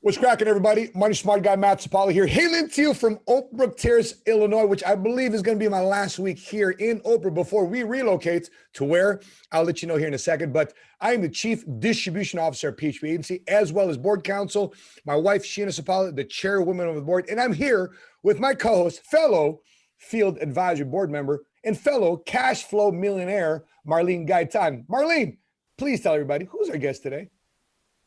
What's cracking, everybody? Money Smart Guy Matt Sapaula here, hailing to you from Oak Brook Terrace, Illinois, which I believe is going to be my last week here in Oak Brook before we relocate to where I'll let you know here in a second. But I am the Chief Distribution Officer at PHP Agency, as well as Board Counsel. My wife, Sheena Sapaula, the Chairwoman of the Board, and I'm here with my co-host, fellow Field Advisory Board member, and fellow cash flow millionaire, Marlene Gaytan. Marlene, please tell everybody, who's our guest today?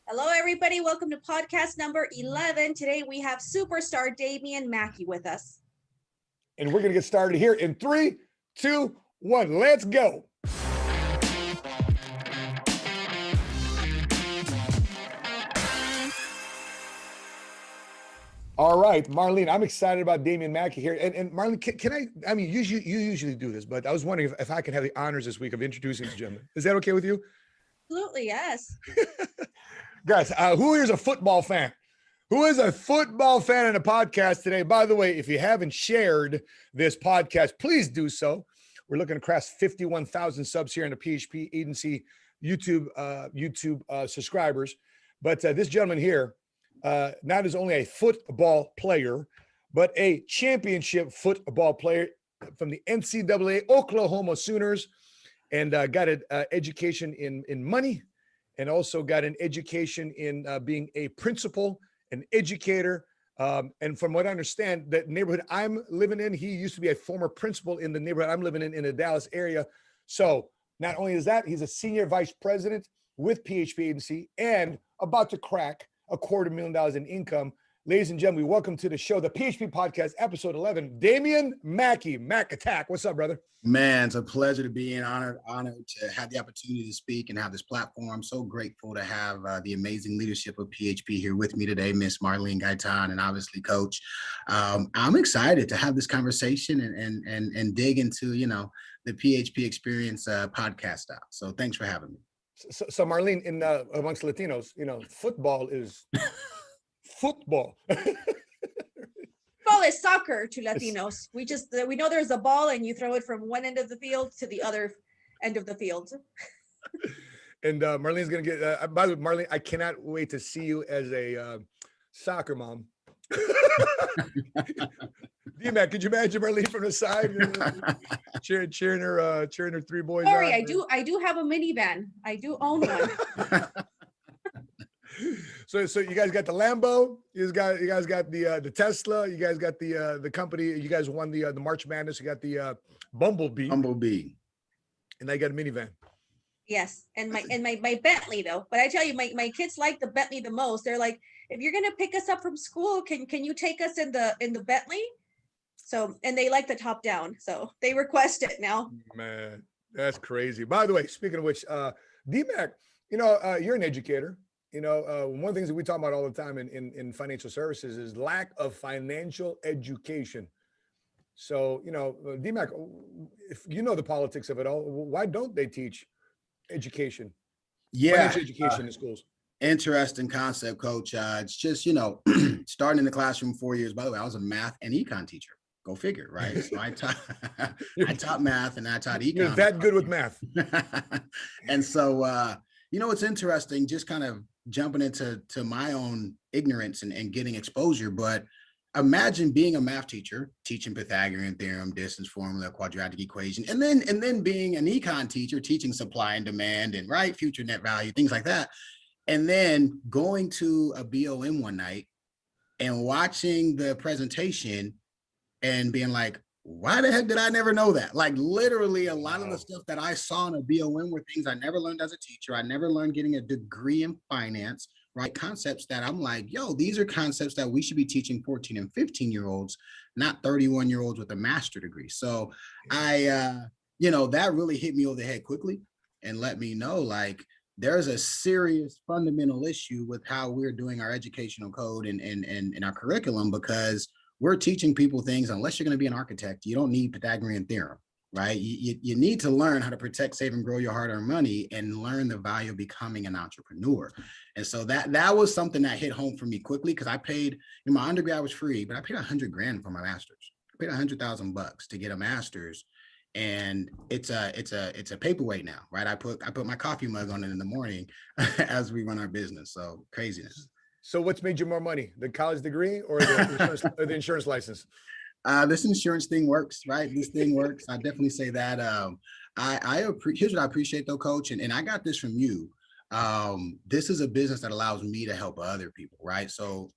Hello, everybody. Welcome to podcast number 11. Today, we have superstar Damian Mackey with us. And we're going to get started here in 3, 2, 1. Let's go. All right, Marlene, I'm excited about Damian Mackey here. And Marlene, can I mean, you usually do this, but I was wondering if I can have the honors this week of introducing this gentleman. Is that okay with you? Absolutely, yes. Guys, who here is a football fan? Who is a football fan in the podcast today? By the way, if you haven't shared this podcast, please do so. We're looking to cross 51,000 subs here in the PHP Agency YouTube subscribers. But this gentleman here, not is only a football player, but a championship football player from the NCAA Oklahoma Sooners, and got an education in money, and also got an education in being a principal, an educator. And from what I understand, that neighborhood I'm living in, he used to be a former principal in the neighborhood I'm living in the Dallas area. So not only is that, he's a senior vice president with PHP Agency and about to crack $250,000 in income. Ladies and gentlemen, welcome to the show, the PHP Podcast, episode 11, Damian Mackey. Mac Attack. What's up, brother? Man, it's a pleasure to be in. Honored to have the opportunity to speak and have this platform. I'm so grateful to have the amazing leadership of PHP here with me today, Miss Marlene Gaytan, and obviously Coach. I'm excited to have this conversation and dig into, the PHP Experience podcast style. So thanks for having me. So Marlene, in amongst Latinos, football is football. Football is soccer to Latinos. We know there's a ball and you throw it from one end of the field to the other end of the field. And Marlene's going to get, by the way, Marlene, I cannot wait to see you as a soccer mom. D-Mac, could you imagine Marlene from the side cheering her 3 boys? Sorry, on? I do have a minivan. I do own one. So you guys got the Lambo, you guys got the Tesla, you guys got the company, you guys won the March Madness, you got the Bumblebee, and I got a minivan. Yes, and my Bentley though. But I tell you, my kids like the Bentley the most. They're like, if you're gonna pick us up from school, can you take us in the Bentley? So, and they like the top down, so they request it now. Man, that's crazy. By the way, speaking of which, D-Mac, you're an educator. One of the things that we talk about all the time in financial services is lack of financial education. So, D-Mac, if you know the politics of it all, why don't they teach education? Financial education in schools. Interesting concept, Coach. It's just, starting in the classroom 4 years. By the way, I was a math and econ teacher. Go figure, right? So I taught math and I taught econ. You're that good with math. And so, it's interesting, just kind of jumping into my own ignorance and getting exposure. But imagine being a math teacher, teaching Pythagorean theorem, distance formula, quadratic equation, and then being an econ teacher, teaching supply and demand and future net value, things like that. And then going to a BOM one night and watching the presentation and being like, why the heck did I never know that? Like literally a lot of the stuff that I saw in a BOM were things I never learned as a teacher. I never learned getting a degree in finance, right? Concepts that I'm like, these are concepts that we should be teaching 14 and 15-year-olds, not 31-year-olds with a master's degree. So that really hit me over the head quickly and let me know, like, there's a serious fundamental issue with how we're doing our educational code and our curriculum, because we're teaching people things. Unless you're going to be an architect, you don't need Pythagorean theorem, right? You need to learn how to protect, save, and grow your hard-earned money and learn the value of becoming an entrepreneur. And so that was something that hit home for me quickly, because I paid, my undergrad was free, but I paid $100,000 for my master's. I paid $100,000 to get a master's. And it's a paperweight now, right? I put my coffee mug on it in the morning as we run our business. So craziness. So what's made you more money, the college degree or the insurance license? This insurance thing works, right? This thing works. I definitely say that. Here's what I appreciate though, Coach, and I got this from you. This is a business that allows me to help other people, right? So,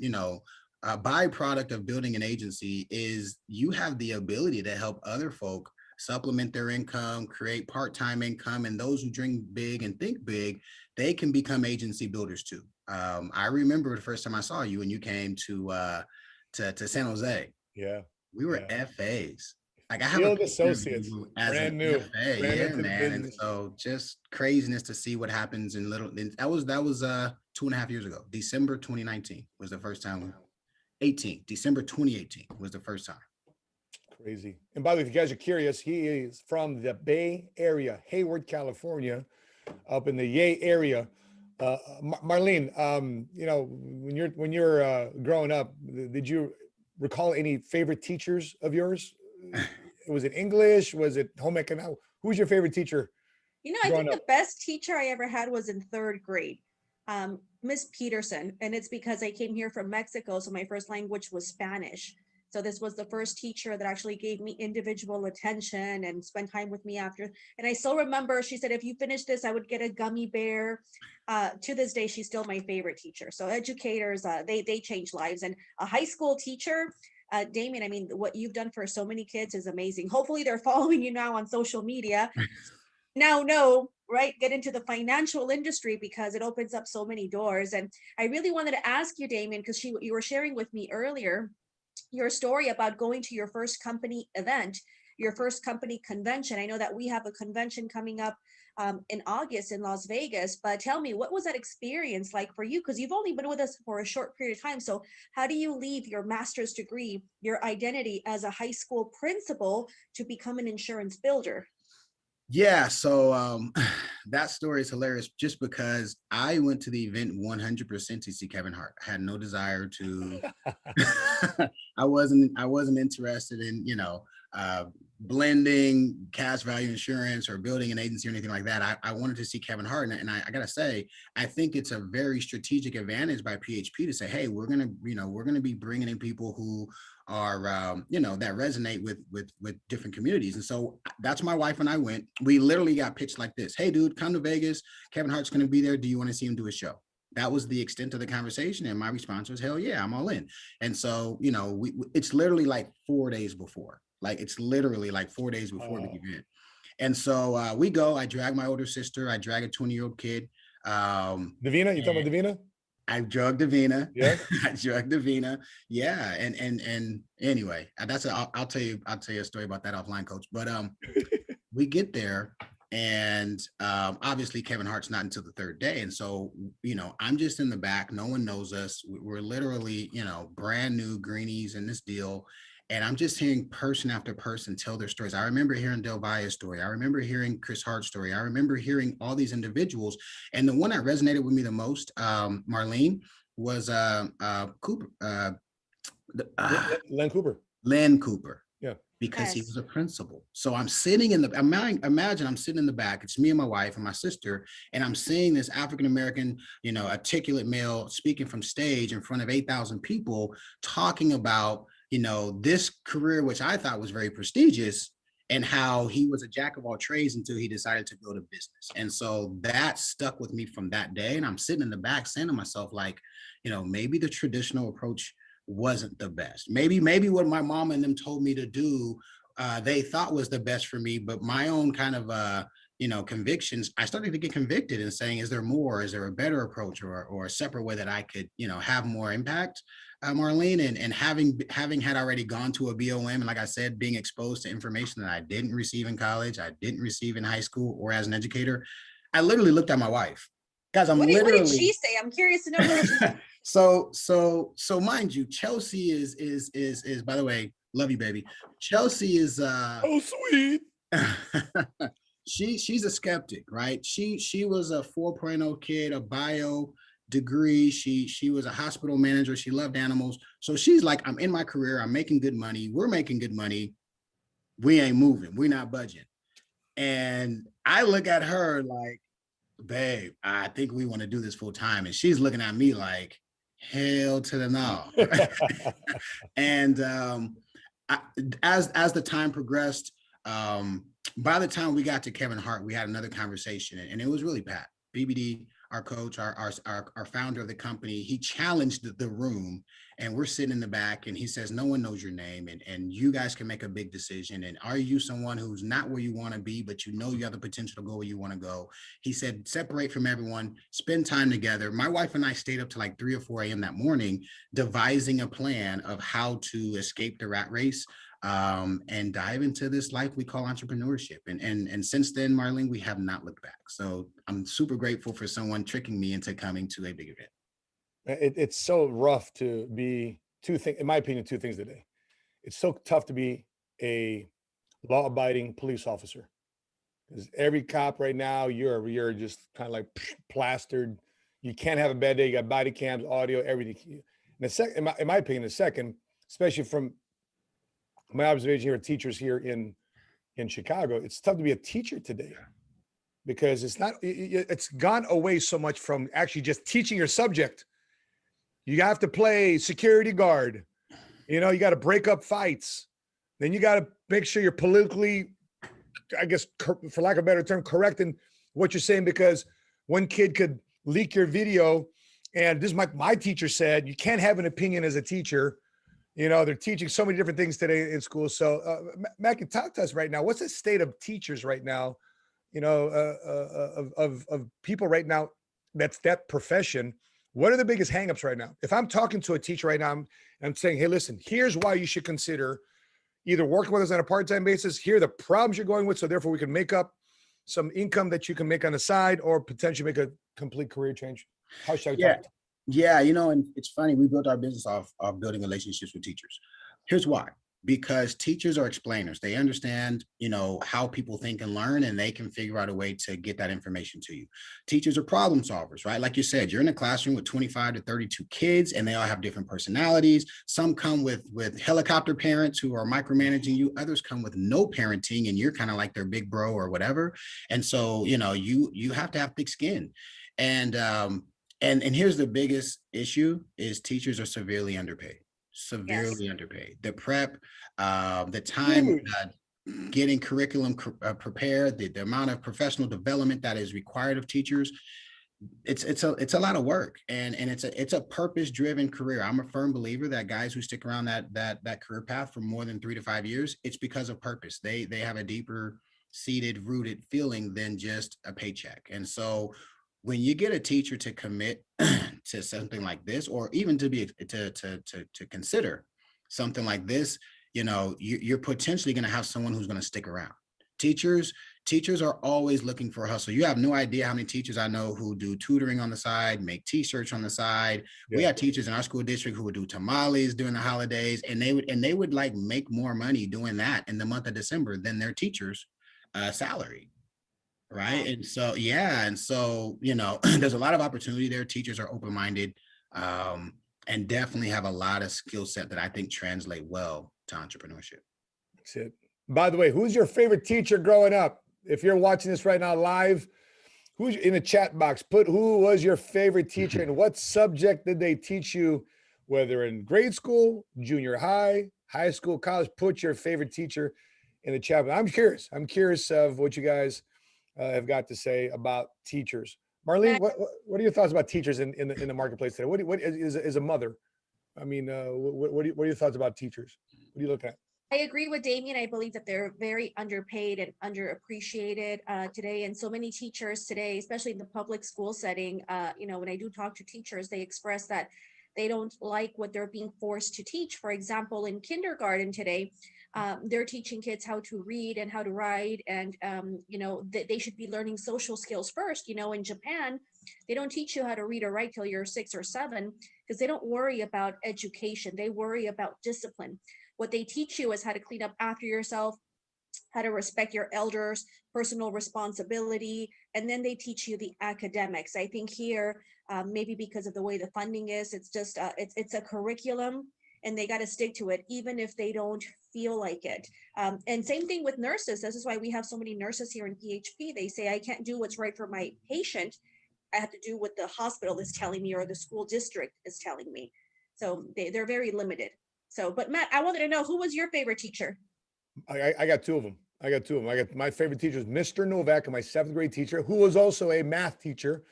a byproduct of building an agency is you have the ability to help other folk supplement their income, create part-time income, and those who dream big and think big, they can become agency builders too. I remember the first time I saw you when you came to San Jose. Yeah. We were FAs. Like I have Field associates, as brand an new, FA. Yeah, man. And so just craziness to see what happens in that was 2.5 years ago. December 2019 was the first time. December 2018 was the first time. Crazy. And by the way, if you guys are curious, he is from the Bay Area, Hayward, California, up in the Yay area. Marlene, when you're growing up, did you recall any favorite teachers of yours? Was it English? Was it home economics? Who was your favorite teacher? I think the best teacher I ever had was in 3rd grade, Miss Peterson. And it's because I came here from Mexico. So my first language was Spanish. So this was the first teacher that actually gave me individual attention and spent time with me after. And I still remember, she said, if you finish this, I would get a gummy bear. To this day, she's still my favorite teacher. So educators, they change lives. And a high school teacher, Damian, I mean, what you've done for so many kids is amazing. Hopefully they're following you now on social media. Now, right, get into the financial industry because it opens up so many doors. And I really wanted to ask you, Damian, because you were sharing with me earlier your story about going to your first company event, your first company convention. I know that we have a convention coming up in August in Las Vegas, but tell me, what was that experience like for you? Because you've only been with us for a short period of time. So how do you leave your master's degree, your identity as a high school principal to become an insurance builder? Yeah, so that story is hilarious just because I went to the event 100% to see Kevin Hart. I had no desire to, I wasn't interested in, blending cash value insurance or building an agency or anything like that. I wanted to see Kevin Hart. And I gotta say, I think it's a very strategic advantage by PHP to say, hey, we're gonna be bringing in people who are, that resonate with different communities. And so that's my wife and I went. We literally got pitched like this. Hey, dude, come to Vegas. Kevin Hart's going to be there. Do you want to see him do a show? That was the extent of the conversation. And my response was, hell yeah, I'm all in. And so, it's literally like 4 days before. Like, it's literally like 4 days before the event. And so we go. I drag my older sister. I drag a 20-year-old kid. Davina, you talking about Davina? I drugged Davina. Yeah. I drugged Davina. Yeah. And anyway, I'll tell you a story about that offline, Coach. But we get there and obviously Kevin Hart's not until the 3rd day. And so, I'm just in the back. No one knows us. We're literally, brand new greenies in this deal. And I'm just hearing person after person tell their stories. I remember hearing Del Valle's story. I remember hearing Chris Hart's story. I remember hearing all these individuals. And the one that resonated with me the most, Marlene, was Cooper. Len Cooper. Len Cooper. Yeah. Because he was a principal. So I'm sitting imagine I'm sitting in the back. It's me and my wife and my sister. And I'm seeing this African-American, articulate male speaking from stage in front of 8,000 people talking about, this career, which I thought was very prestigious, and how he was a jack of all trades until he decided to build a business. And so that stuck with me from that day. And I'm sitting in the back saying to myself, like, maybe the traditional approach wasn't the best. Maybe what my mom and them told me to do, they thought was the best for me, but my own kind of, convictions, I started to get convicted and saying, is there more? Is there a better approach or a separate way that I could, have more impact? Marlene, and having had already gone to a BOM, and like I said, being exposed to information that I didn't receive in college, I didn't receive in high school or as an educator, I literally looked at my wife. Guys, what did she say? I'm curious to know. So mind you, Chelsea is by the way, love you, baby. Chelsea is oh sweet. She's a skeptic, right? She was a 4.0 kid, a bio degree. She was a hospital manager. She loved animals. So she's like, I'm in my career. I'm making good money. We're making good money. We ain't moving. We're not budging. And I look at her like, babe, I think we want to do this full time. And she's looking at me like, Hell to the no. And as the time progressed, by the time we got to Kevin Hart, we had another conversation, and it was really Pat. BBD, our coach, our founder of the company, he challenged the room, and we're sitting in the back, and he says, no one knows your name, and you guys can make a big decision. And are you someone who's not where you want to be, but you know you have the potential to go where you want to go? He said, separate from everyone, spend time together. My wife and I stayed up to like 3 or 4 a.m. that morning, devising a plan of how to escape the rat race, and dive into this life we call entrepreneurship. And since then, Marlene, we have not looked back. So I'm super grateful for someone tricking me into coming to a big event. It's so rough to be in my opinion, two things today. It's so tough to be a law-abiding police officer, because every cop right now, you're just kind of like plastered. You can't have a bad day. You got body cams, audio, everything. And the second, in my opinion, the second, especially from my observation here, teachers here in Chicago, it's tough to be a teacher today, because it's gone away so much from actually just teaching your subject. You have to play security guard, you got to break up fights. Then you got to make sure you're politically, I guess, for lack of a better term, correct in what you're saying, because one kid could leak your video. And this is my teacher said, you can't have an opinion as a teacher. They're teaching so many different things today in school. So, Mackey, talk to us right now. What's the state of teachers right now? Of people right now, that's that profession. What are the biggest hangups right now? If I'm talking to a teacher right now, I'm saying, hey, listen, here's why you should consider either working with us on a part-time basis. Here are the problems you're going with, so therefore we can make up some income that you can make on the side, or potentially make a complete career change. How should I talk? Yeah, and it's funny, we built our business off of building relationships with teachers. Here's why. Because teachers are explainers. They understand, how people think and learn, and they can figure out a way to get that information to you. Teachers are problem solvers, right? Like you said, you're in a classroom with 25 to 32 kids, and they all have different personalities. Some come with helicopter parents who are micromanaging you. Others come with no parenting, and you're kind of like their big bro or whatever. And so, you have to have thick skin. And here's the biggest issue is teachers are severely underpaid. Underpaid. The prep, the time getting curriculum prepared, the amount of professional development that is required of teachers, it's a lot of work, and it's a purpose-driven career. I'm a firm believer that guys who stick around that career path for more than 3 to 5 years, it's because of purpose. They have a deeper seated, rooted feeling than just a paycheck. And so when you get a teacher to commit to something like this, or even to consider something like this, you're potentially going to have someone who's going to stick around. Teachers are always looking for a hustle. You have no idea how many teachers I know who do tutoring on the side, make t-shirts on the side. Yeah. We have teachers in our school district who would do tamales during the holidays, and they would like make more money doing that in the month of December than their teacher's salary. Right. And so, there's a lot of opportunity there. Teachers are open-minded, and definitely have a lot of skill set that I think translate well to entrepreneurship. That's it. By the way, who's your favorite teacher growing up? If you're watching this right now live, who's in the chat box, put who was your favorite teacher and what subject did they teach you, whether in grade school, junior high, high school, college. Put your favorite teacher in the chat. I'm curious of what you guys have got to say about teachers. Marlene, what are your thoughts about teachers in the marketplace today? What is a mother? I mean, what are your thoughts about teachers? What do you look at? I agree with Damian. I believe that they're very underpaid and underappreciated today. And so many teachers today, especially in the public school setting, when I do talk to teachers, they express that they don't like what they're being forced to teach. For example, in kindergarten today, they're teaching kids how to read and how to write, and they should be learning social skills first. In Japan, they don't teach you how to read or write till you're 6 or 7, because they don't worry about education. They worry about discipline. What they teach you is how to clean up after yourself, how to respect your elders, personal responsibility, and then they teach you the academics. I think here, maybe because of the way the funding is, it's just it's a curriculum, and they got to stick to it, even if they don't feel like it. And same thing with nurses. This is why we have so many nurses here in PHP. They say, I can't do what's right for my patient, I have to do what the hospital is telling me or the school district is telling me. So they're very limited. So, but Matt, I wanted to know, who was your favorite teacher? I got two of them. I got my favorite teacher is Mr. Novak, my 7th grade teacher, who was also a math teacher.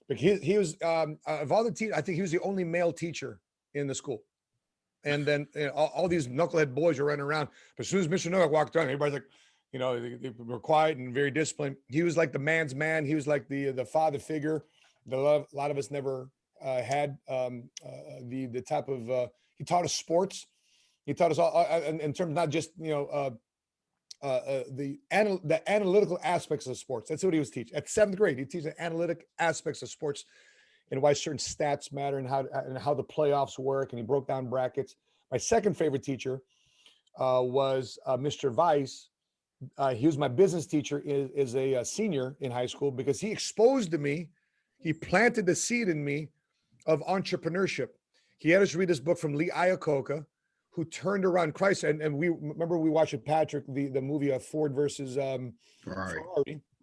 But he was of all the teachers, I think he was the only male teacher in the school. And then all these knucklehead boys were running around. But as soon as Mr. Novak walked around, everybody's like, they were quiet and very disciplined. He was like the man's man. He was like the father figure that a lot of us never had. The type of he taught us sports. He taught us all in terms not just the analytical aspects of sports. That's what he was teaching. At 7th grade, he teaches the analytic aspects of sports and why certain stats matter and how the playoffs work. And he broke down brackets. My second favorite teacher was Mr. Weiss. He was my business teacher is a senior in high school because he exposed to me, he planted the seed in me of entrepreneurship. He had us read this book from Lee Iacocca, who turned around Chrysler. And we remember we watched with Patrick, the movie of Ford versus Ferrari.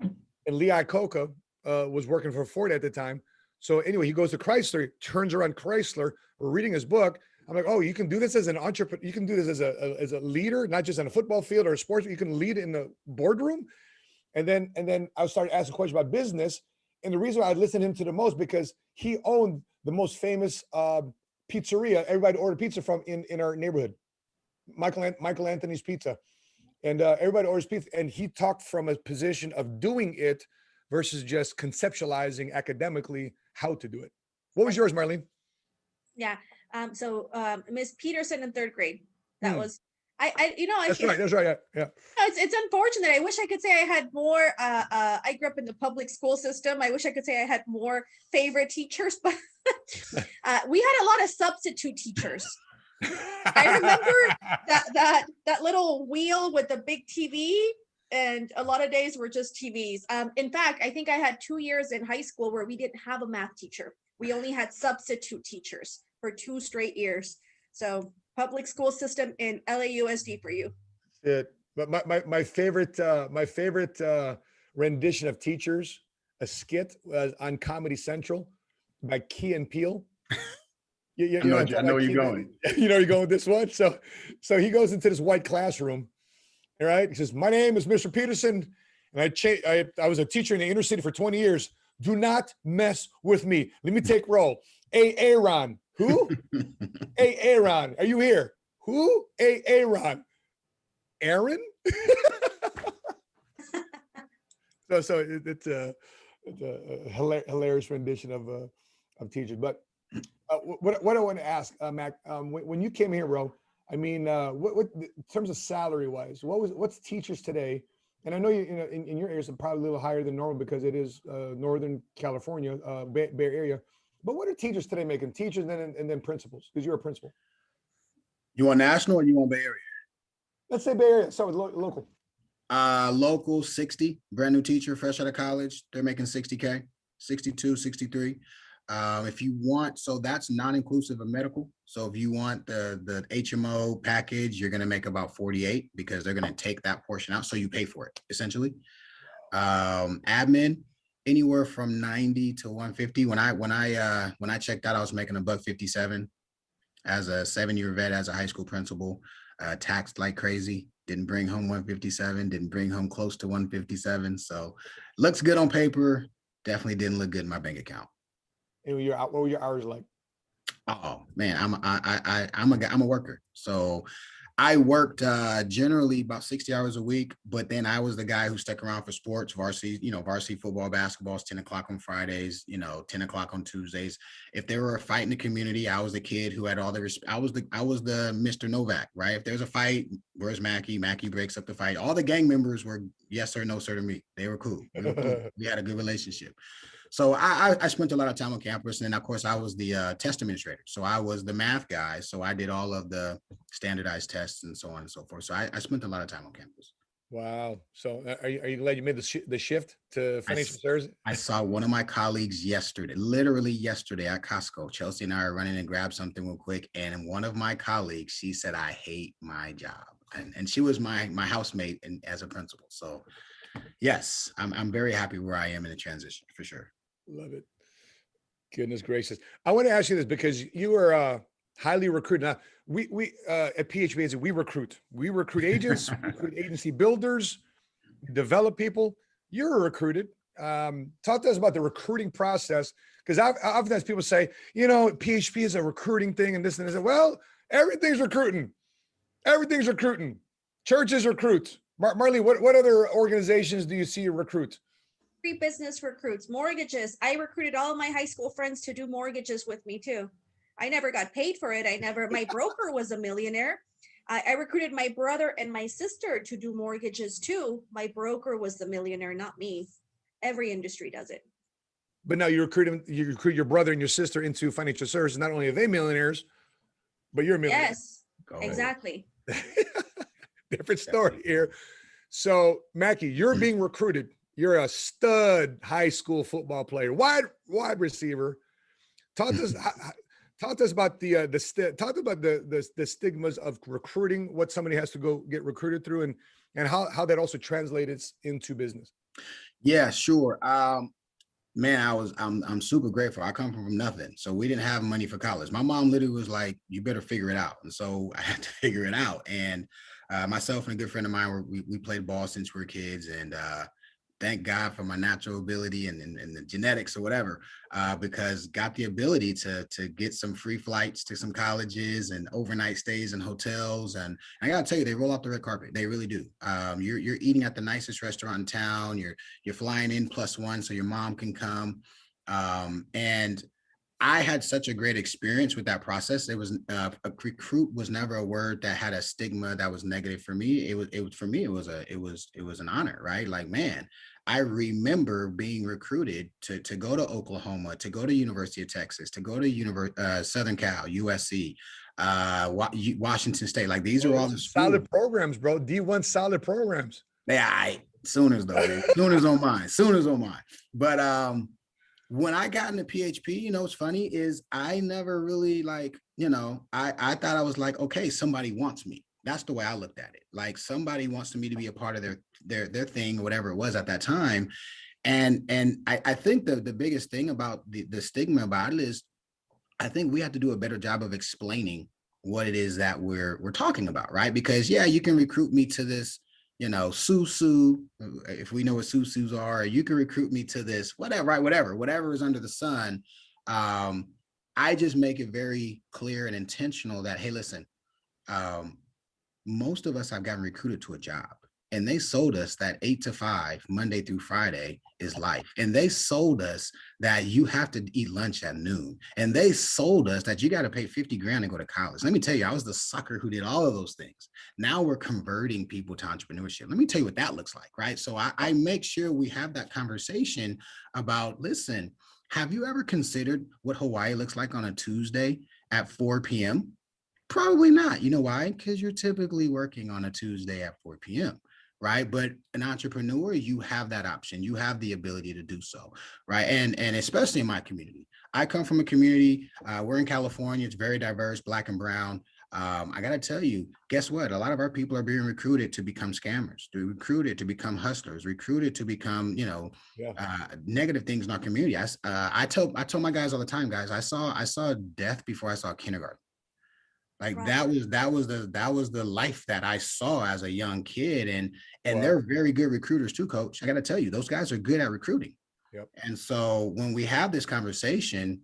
And Lee Iacocca was working for Ford at the time. So anyway, he goes to Chrysler, turns around Chrysler. We're reading his book. I'm like, oh, you can do this as an entrepreneur. You can do this as a leader, not just on a football field or a sports. You can lead in the boardroom. And then I started asking questions about business. And the reason why I listened to him to the most, because he owned the most famous pizzeria everybody ordered pizza from in our neighborhood, Michael Anthony's Pizza. And everybody orders pizza. And he talked from a position of doing it versus just conceptualizing academically how to do it. What was yours, Marlene? Yeah. So Miss Peterson in 3rd grade. That was That's right. Yeah. It's unfortunate. I wish I could say I had more. I grew up in the public school system. I wish I could say I had more favorite teachers, but we had a lot of substitute teachers. I remember that little wheel with the big TV, and a lot of days were just TVs. In fact, I think I had 2 years in high school where we didn't have a math teacher. We only had substitute teachers for 2 straight years. So public school system in LAUSD for you. But my favorite rendition of Teachers, a skit on Comedy Central by Key and Peele. I know where you're going. You know you're going with this one. So he goes into this white classroom. All right. He says, "My name is Mr. Peterson, and I was a teacher in the inner city for 20 years. Do not mess with me. Let me take roll. Aaron. Who? Aaron. Are you here? Who? Aaron. Aaron?" so it's a hilarious rendition of Teachers. But what I want to ask, Mac, when you came here, bro, I mean, what in terms of salary wise, what's Teachers today? And I know in your area it's probably a little higher than normal because it is Northern California, Bay Area. But what are Teachers today making? Teachers and then principals, because you're a principal. You want national or you want Bay Area? Let's say Bay Area. So local. Local 60, brand new teacher, fresh out of college. They're making 60K, 62, 63. If you want, so that's non-inclusive of medical. So if you want the HMO package, you're going to make about 48 because they're going to take that portion out. So you pay for it essentially. Admin, anywhere from 90 to 150. When I checked out, I was making $157 as a 7-year vet, as a high school principal, taxed like crazy. Didn't bring home 157, didn't bring home close to 157. So looks good on paper. Definitely didn't look good in my bank account. And what were your hours like? Oh man, I'm a worker. So I worked generally about 60 hours a week, but then I was the guy who stuck around for sports, varsity football, basketball is 10 o'clock on Fridays, 10 o'clock on Tuesdays. If there were a fight in the community, I was the kid who had all the I was the Mr. Novak, right? If there's a fight, where's Mackey? Mackey breaks up the fight. All the gang members were yes sir, no sir to me. They were cool. We had a good relationship. So I spent a lot of time on campus, and then of course I was the test administrator. So I was the math guy. So I did all of the standardized tests and so on and so forth. So I spent a lot of time on campus. Wow. So are you glad you made the shift to financial services? I saw one of my colleagues literally yesterday at Costco. Chelsea and I are running and grab something real quick. And one of my colleagues, she said, "I hate my job." And she was my housemate and as a principal. So yes, I'm very happy where I am in the transition for sure. Love it. Goodness gracious. I want to ask you this because you are highly recruited. Now, we at PHP Agency, we recruit. We recruit agents, we recruit agency builders, develop people. You're recruited. Talk to us about the recruiting process, because oftentimes people say, PHP is a recruiting thing and this and this. Well, everything's recruiting. Everything's recruiting. Churches recruit. Marlene, what other organizations do you see recruit? Free business recruits, mortgages. I recruited all of my high school friends to do mortgages with me too. I never got paid for it. My broker was a millionaire. I recruited my brother and my sister to do mortgages too. My broker was the millionaire, not me. Every industry does it. But now you recruit your brother and your sister into financial services. Not only are they millionaires, but you're a millionaire. Yes, exactly. Different story here. So Mackey, you're being recruited. You're a stud high school football player, wide receiver. Talk to us about the stigmas of recruiting, what somebody has to go get recruited through, and how that also translates into business. Yeah, sure. Man, I'm super grateful. I come from nothing. So we didn't have money for college. My mom literally was like, you better figure it out. And so I had to figure it out. And myself and a good friend of mine, we played ball since we were kids. And thank God for my natural ability and the genetics or whatever, because got the ability to get some free flights to some colleges and overnight stays in hotels. And I gotta tell you, they roll out the red carpet. They really do. You're eating at the nicest restaurant in town. You're flying in +1 so your mom can come. And I had such a great experience with that process. It was a recruit was never a word that had a stigma that was negative for me. It was an honor, right? Like, man, I remember being recruited to go to Oklahoma, to go to University of Texas, to go to Southern Cal, USC, Washington State. Like, these are all the solid programs, bro. D1 solid programs. Yeah, Sooners though. Sooners on mine. But when I got into PHP, what's funny is I never really I thought I was like, okay, somebody wants me. That's the way I looked at it. Like, somebody wants me to be a part of their thing, or whatever it was at that time. And I think the biggest thing about the stigma about it is, I think we have to do a better job of explaining what it is that we're talking about, right? Because yeah, you can recruit me to this, Susu, if we know what Susus are, or you can recruit me to this, whatever, right? Whatever is under the sun. I just make it very clear and intentional that, hey, listen, most of us have gotten recruited to a job, and they sold us that 8 to 5, Monday through Friday is life. And they sold us that you have to eat lunch at noon. And they sold us that you got to pay 50 grand to go to college. Let me tell you, I was the sucker who did all of those things. Now we're converting people to entrepreneurship. Let me tell you what that looks like, right? So I make sure we have that conversation about, listen, have you ever considered what Hawaii looks like on a Tuesday at 4 p.m.? Probably not. You know why? Because you're typically working on a Tuesday at 4 p.m., right? But an entrepreneur, you have that option. You have the ability to do so, right? And especially in my community. I come from a community, we're in California, it's very diverse, Black and brown. I got to tell you, guess what? A lot of our people are being recruited to become scammers, recruited to become hustlers, recruited to become, negative things in our community. I tell my guys all the time, guys, I saw death before I saw kindergarten. Like, right. that was the life that I saw as a young kid. And wow. They're very good recruiters too, coach. I got to tell you, those guys are good at recruiting. Yep. And so when we have this conversation,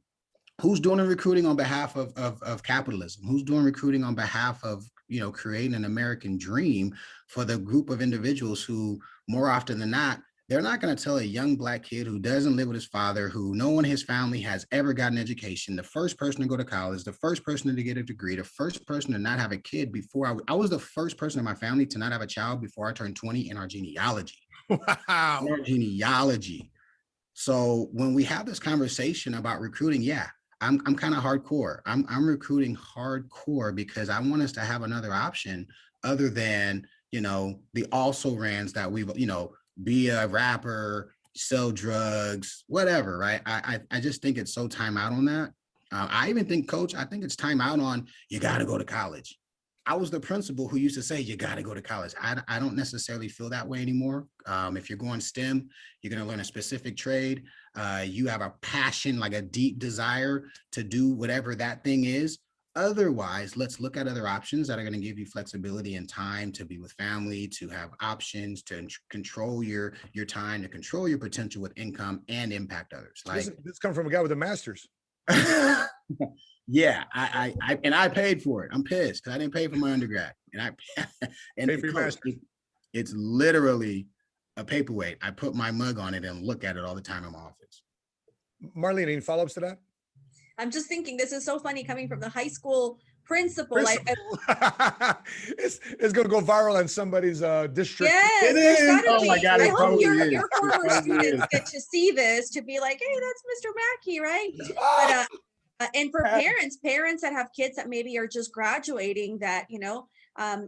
who's doing the recruiting on behalf of capitalism? Who's doing recruiting on behalf of, creating an American dream for the group of individuals who, more often than not, they're not going to tell a young Black kid who doesn't live with his father, who no one in his family has ever gotten an education, the first person to go to college, the first person to get a degree, the first person to not have a kid before I was the first person in my family to not have a child before I turned 20 in our genealogy. Wow. In our genealogy. So when we have this conversation about recruiting, yeah, I'm kind of hardcore. I'm recruiting hardcore because I want us to have another option other than, the also rans that we've, be a rapper, sell drugs, whatever, right? I just think it's so time out on that. I even think, coach, I think it's time out on, you got to go to college. I was the principal who used to say, you got to go to college. I don't necessarily feel that way anymore. If you're going STEM, you're going to learn a specific trade. You have a passion, like a deep desire to do whatever that thing is. Otherwise, let's look at other options that are going to give you flexibility and time to be with family, to have options, to control your time, to control your potential with income and impact others. Like this comes from a guy with a master's. Yeah, I paid for it. I'm pissed because I didn't pay for my undergrad, it's literally a paperweight. I put my mug on it and look at it all the time in my office. Marlene, any follow-ups to that? I'm just thinking this is so funny coming from the high school principal. It's going to go viral on somebody's district. Yes, it is. Oh my God, I hope your former students get to see this to be like, hey, that's Mr. Mackey, right? But and for parents that have kids that maybe are just graduating, that, you know,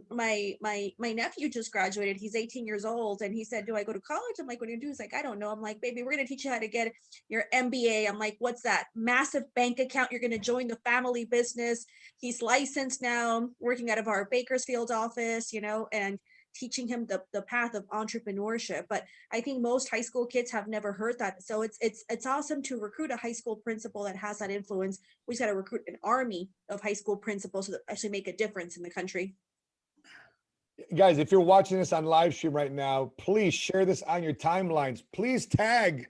my nephew just graduated. He's 18 years old, and he said, do I go to college? I'm like, what do you do? He's like, I don't know. I'm like, baby, we're going to teach you how to get your MBA. I'm like, what's that? Massive bank account. You're going to join the family business. He's licensed now, working out of our Bakersfield office, you know, and teaching him the path of entrepreneurship. But I think most high school kids have never heard that. So it's awesome to recruit a high school principal that has that influence. We just got to recruit an army of high school principals that actually make a difference in the country. Guys, if you're watching this on live stream right now, please share this on your timelines. Please tag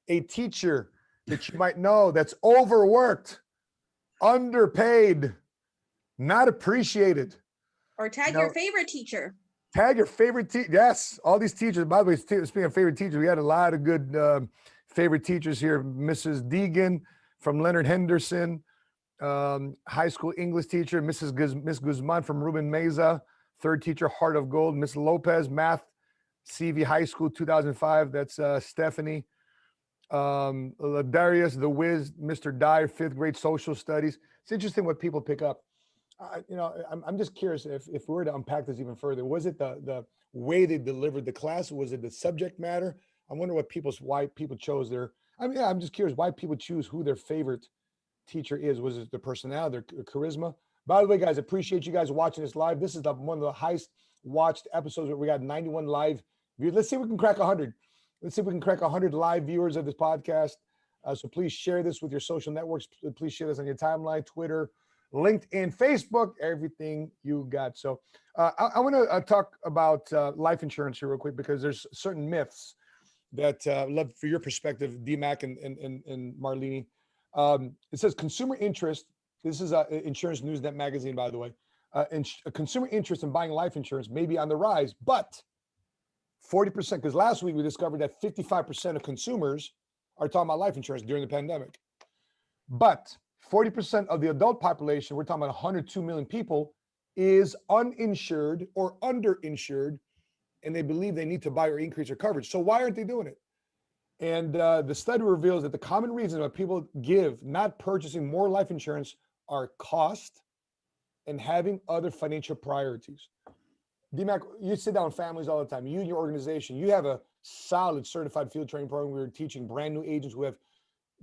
a teacher that you might know that's overworked, underpaid, not appreciated. Or tag your favorite teacher. Tag your favorite teacher. Yes, all these teachers. By the way, speaking of favorite teachers, we had a lot of good favorite teachers here. Mrs. Deegan from Leonard Henderson, high school English teacher. Miss Guzman from Ruben Meza, third teacher, Heart of Gold. Miss Lopez, math, CV High School 2005. That's Stephanie. Darius, the Wiz, Mr. Dyer, fifth grade social studies. It's interesting what people pick up. I'm just curious if we were to unpack this even further. Was it the way they delivered the class? Was it the subject matter? I wonder why people chose I'm just curious why people choose who their favorite teacher is. Was it the personality, their charisma? By the way, guys, appreciate you guys watching this live. This is one of the highest watched episodes where we got 91 live viewers. Let's see if we can crack 100. Let's see if we can crack 100 live viewers of this podcast. So please share this with your social networks. Please share this on your timeline, Twitter, LinkedIn, Facebook, everything you got. So I want to talk about life insurance here real quick, because there's certain myths that I'd love for your perspective, D-Mac and Marlene. It says consumer interest. This is Insurance Newsnet magazine, by the way. Consumer interest in buying life insurance may be on the rise, but 40%, because last week we discovered that 55% of consumers are talking about life insurance during the pandemic. But 40% of the adult population, we're talking about 102 million people, is uninsured or underinsured, and they believe they need to buy or increase their coverage. So why aren't they doing it? And the study reveals that the common reason why people give not purchasing more life insurance are cost and having other financial priorities. D-Mac, you sit down with families all the time. You and your organization, you have a solid certified field training program. We're teaching brand new agents who have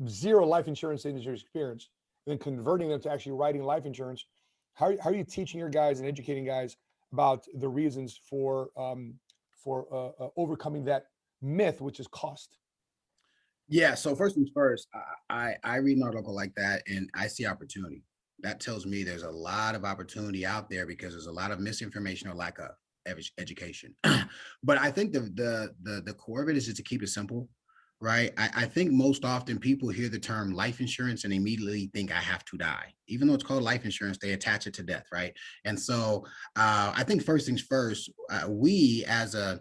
zero life insurance industry experience, and then converting them to actually writing life insurance. How are you teaching your guys and educating guys about the reasons for overcoming that myth, which is cost? Yeah. So first things first, I read an article like that and I see opportunity. That tells me there's a lot of opportunity out there because there's a lot of misinformation or lack of education. But I think the core of it is just to keep it simple, right? I think most often people hear the term life insurance and immediately think I have to die. Even though it's called life insurance, they attach it to death, right? And so I think first things first, we as an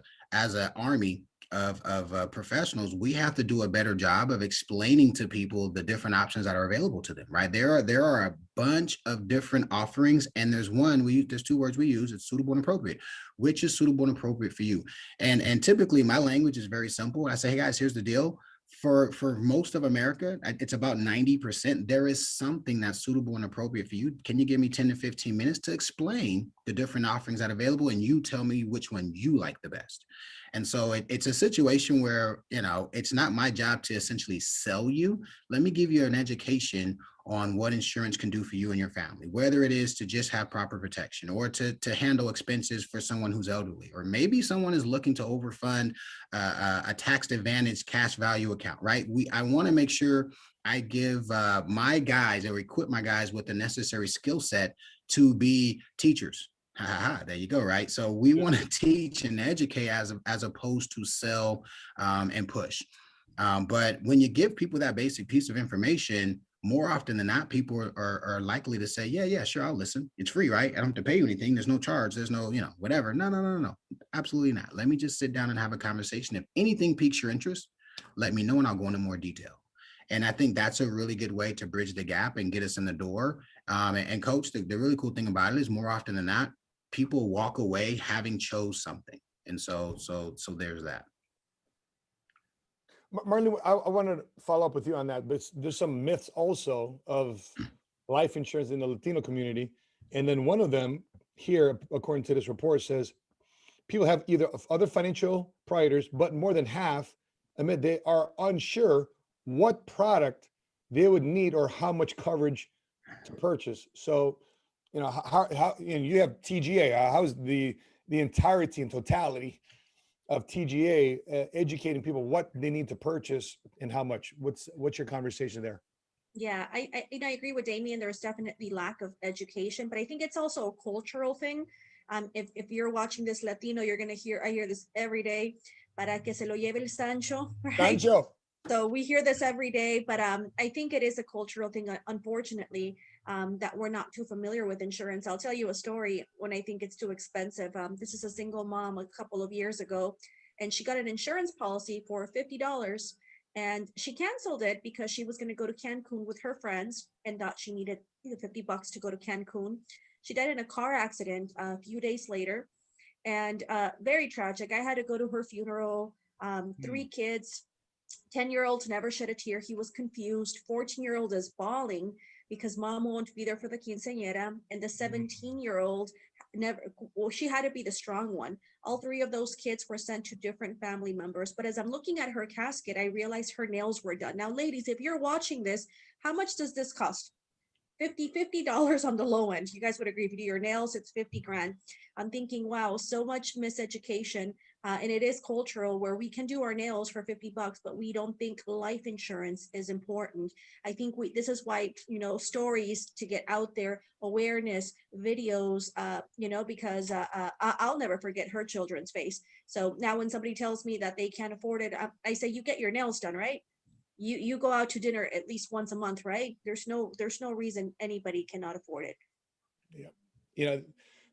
army of professionals, we have to do a better job of explaining to people the different options that are available to them, right? There are a bunch of different offerings, and there's two words we use. It's suitable and appropriate. Which is suitable and appropriate for you? And typically my language is very simple. I say, hey guys, here's the deal. For most of America, it's about 90%. There is something that's suitable and appropriate for you. Can you give me 10 to 15 minutes to explain the different offerings that are available, and you tell me which one you like the best? And so it's a situation where, it's not my job to essentially sell you. Let me give you an education on what insurance can do for you and your family, whether it is to just have proper protection or to handle expenses for someone who's elderly, or maybe someone is looking to overfund a tax advantage cash value account, right? I want to make sure I give my guys or equip my guys with the necessary skill set to be teachers. There you go, right? So we want to teach and educate as opposed to sell and push. But when you give people that basic piece of information, more often than not, people are likely to say, yeah, sure, I'll listen. It's free, right? I don't have to pay you anything. There's no charge. There's no, whatever. No. Absolutely not. Let me just sit down and have a conversation. If anything piques your interest, let me know and I'll go into more detail. And I think that's a really good way to bridge the gap and get us in the door. And coach, the really cool thing about it is more often than not, people walk away having chose something. And so there's that. Marlene, I wanted to follow up with you on that, but there's some myths also of life insurance in the Latino community. And then one of them here, according to this report, says people have either other financial providers, but more than half admit they are unsure what product they would need or how much coverage to purchase. So, how you have TGA, how's the entirety and totality of TGA educating people what they need to purchase and how much? What's your conversation there? Yeah, I agree with Damian. There's definitely lack of education, but I think it's also a cultural thing. If you're watching this Latino, you're gonna I hear this every day. Para que se lo lleve el Sancho, right? Sancho. So we hear this every day, but I think it is a cultural thing, unfortunately, that we're not too familiar with insurance. I'll tell you a story when I think it's too expensive. This is a single mom a couple of years ago, and she got an insurance policy for $50, and she canceled it because she was going to go to Cancun with her friends and thought she needed $50 to go to Cancun. She died in a car accident a few days later, and very tragic. I had to go to her funeral. 3 kids. 10-year-old never shed a tear. He was confused. 14-year-old is bawling because mom won't be there for the quinceañera. And the 17-year-old she had to be the strong one. All 3 of those kids were sent to different family members. But as I'm looking at her casket, I realized her nails were done. Now, ladies, if you're watching this, how much does this cost? $50 on the low end. You guys would agree. If you do your nails, it's 50 grand. I'm thinking, wow, so much miseducation. And it is cultural where we can do our nails for $50, but we don't think life insurance is important. I think this is why, stories to get out there, awareness, videos, because I'll never forget her children's face. So now when somebody tells me that they can't afford it, I say, you get your nails done, right? You go out to dinner at least once a month, right? There's no reason anybody cannot afford it. Yeah.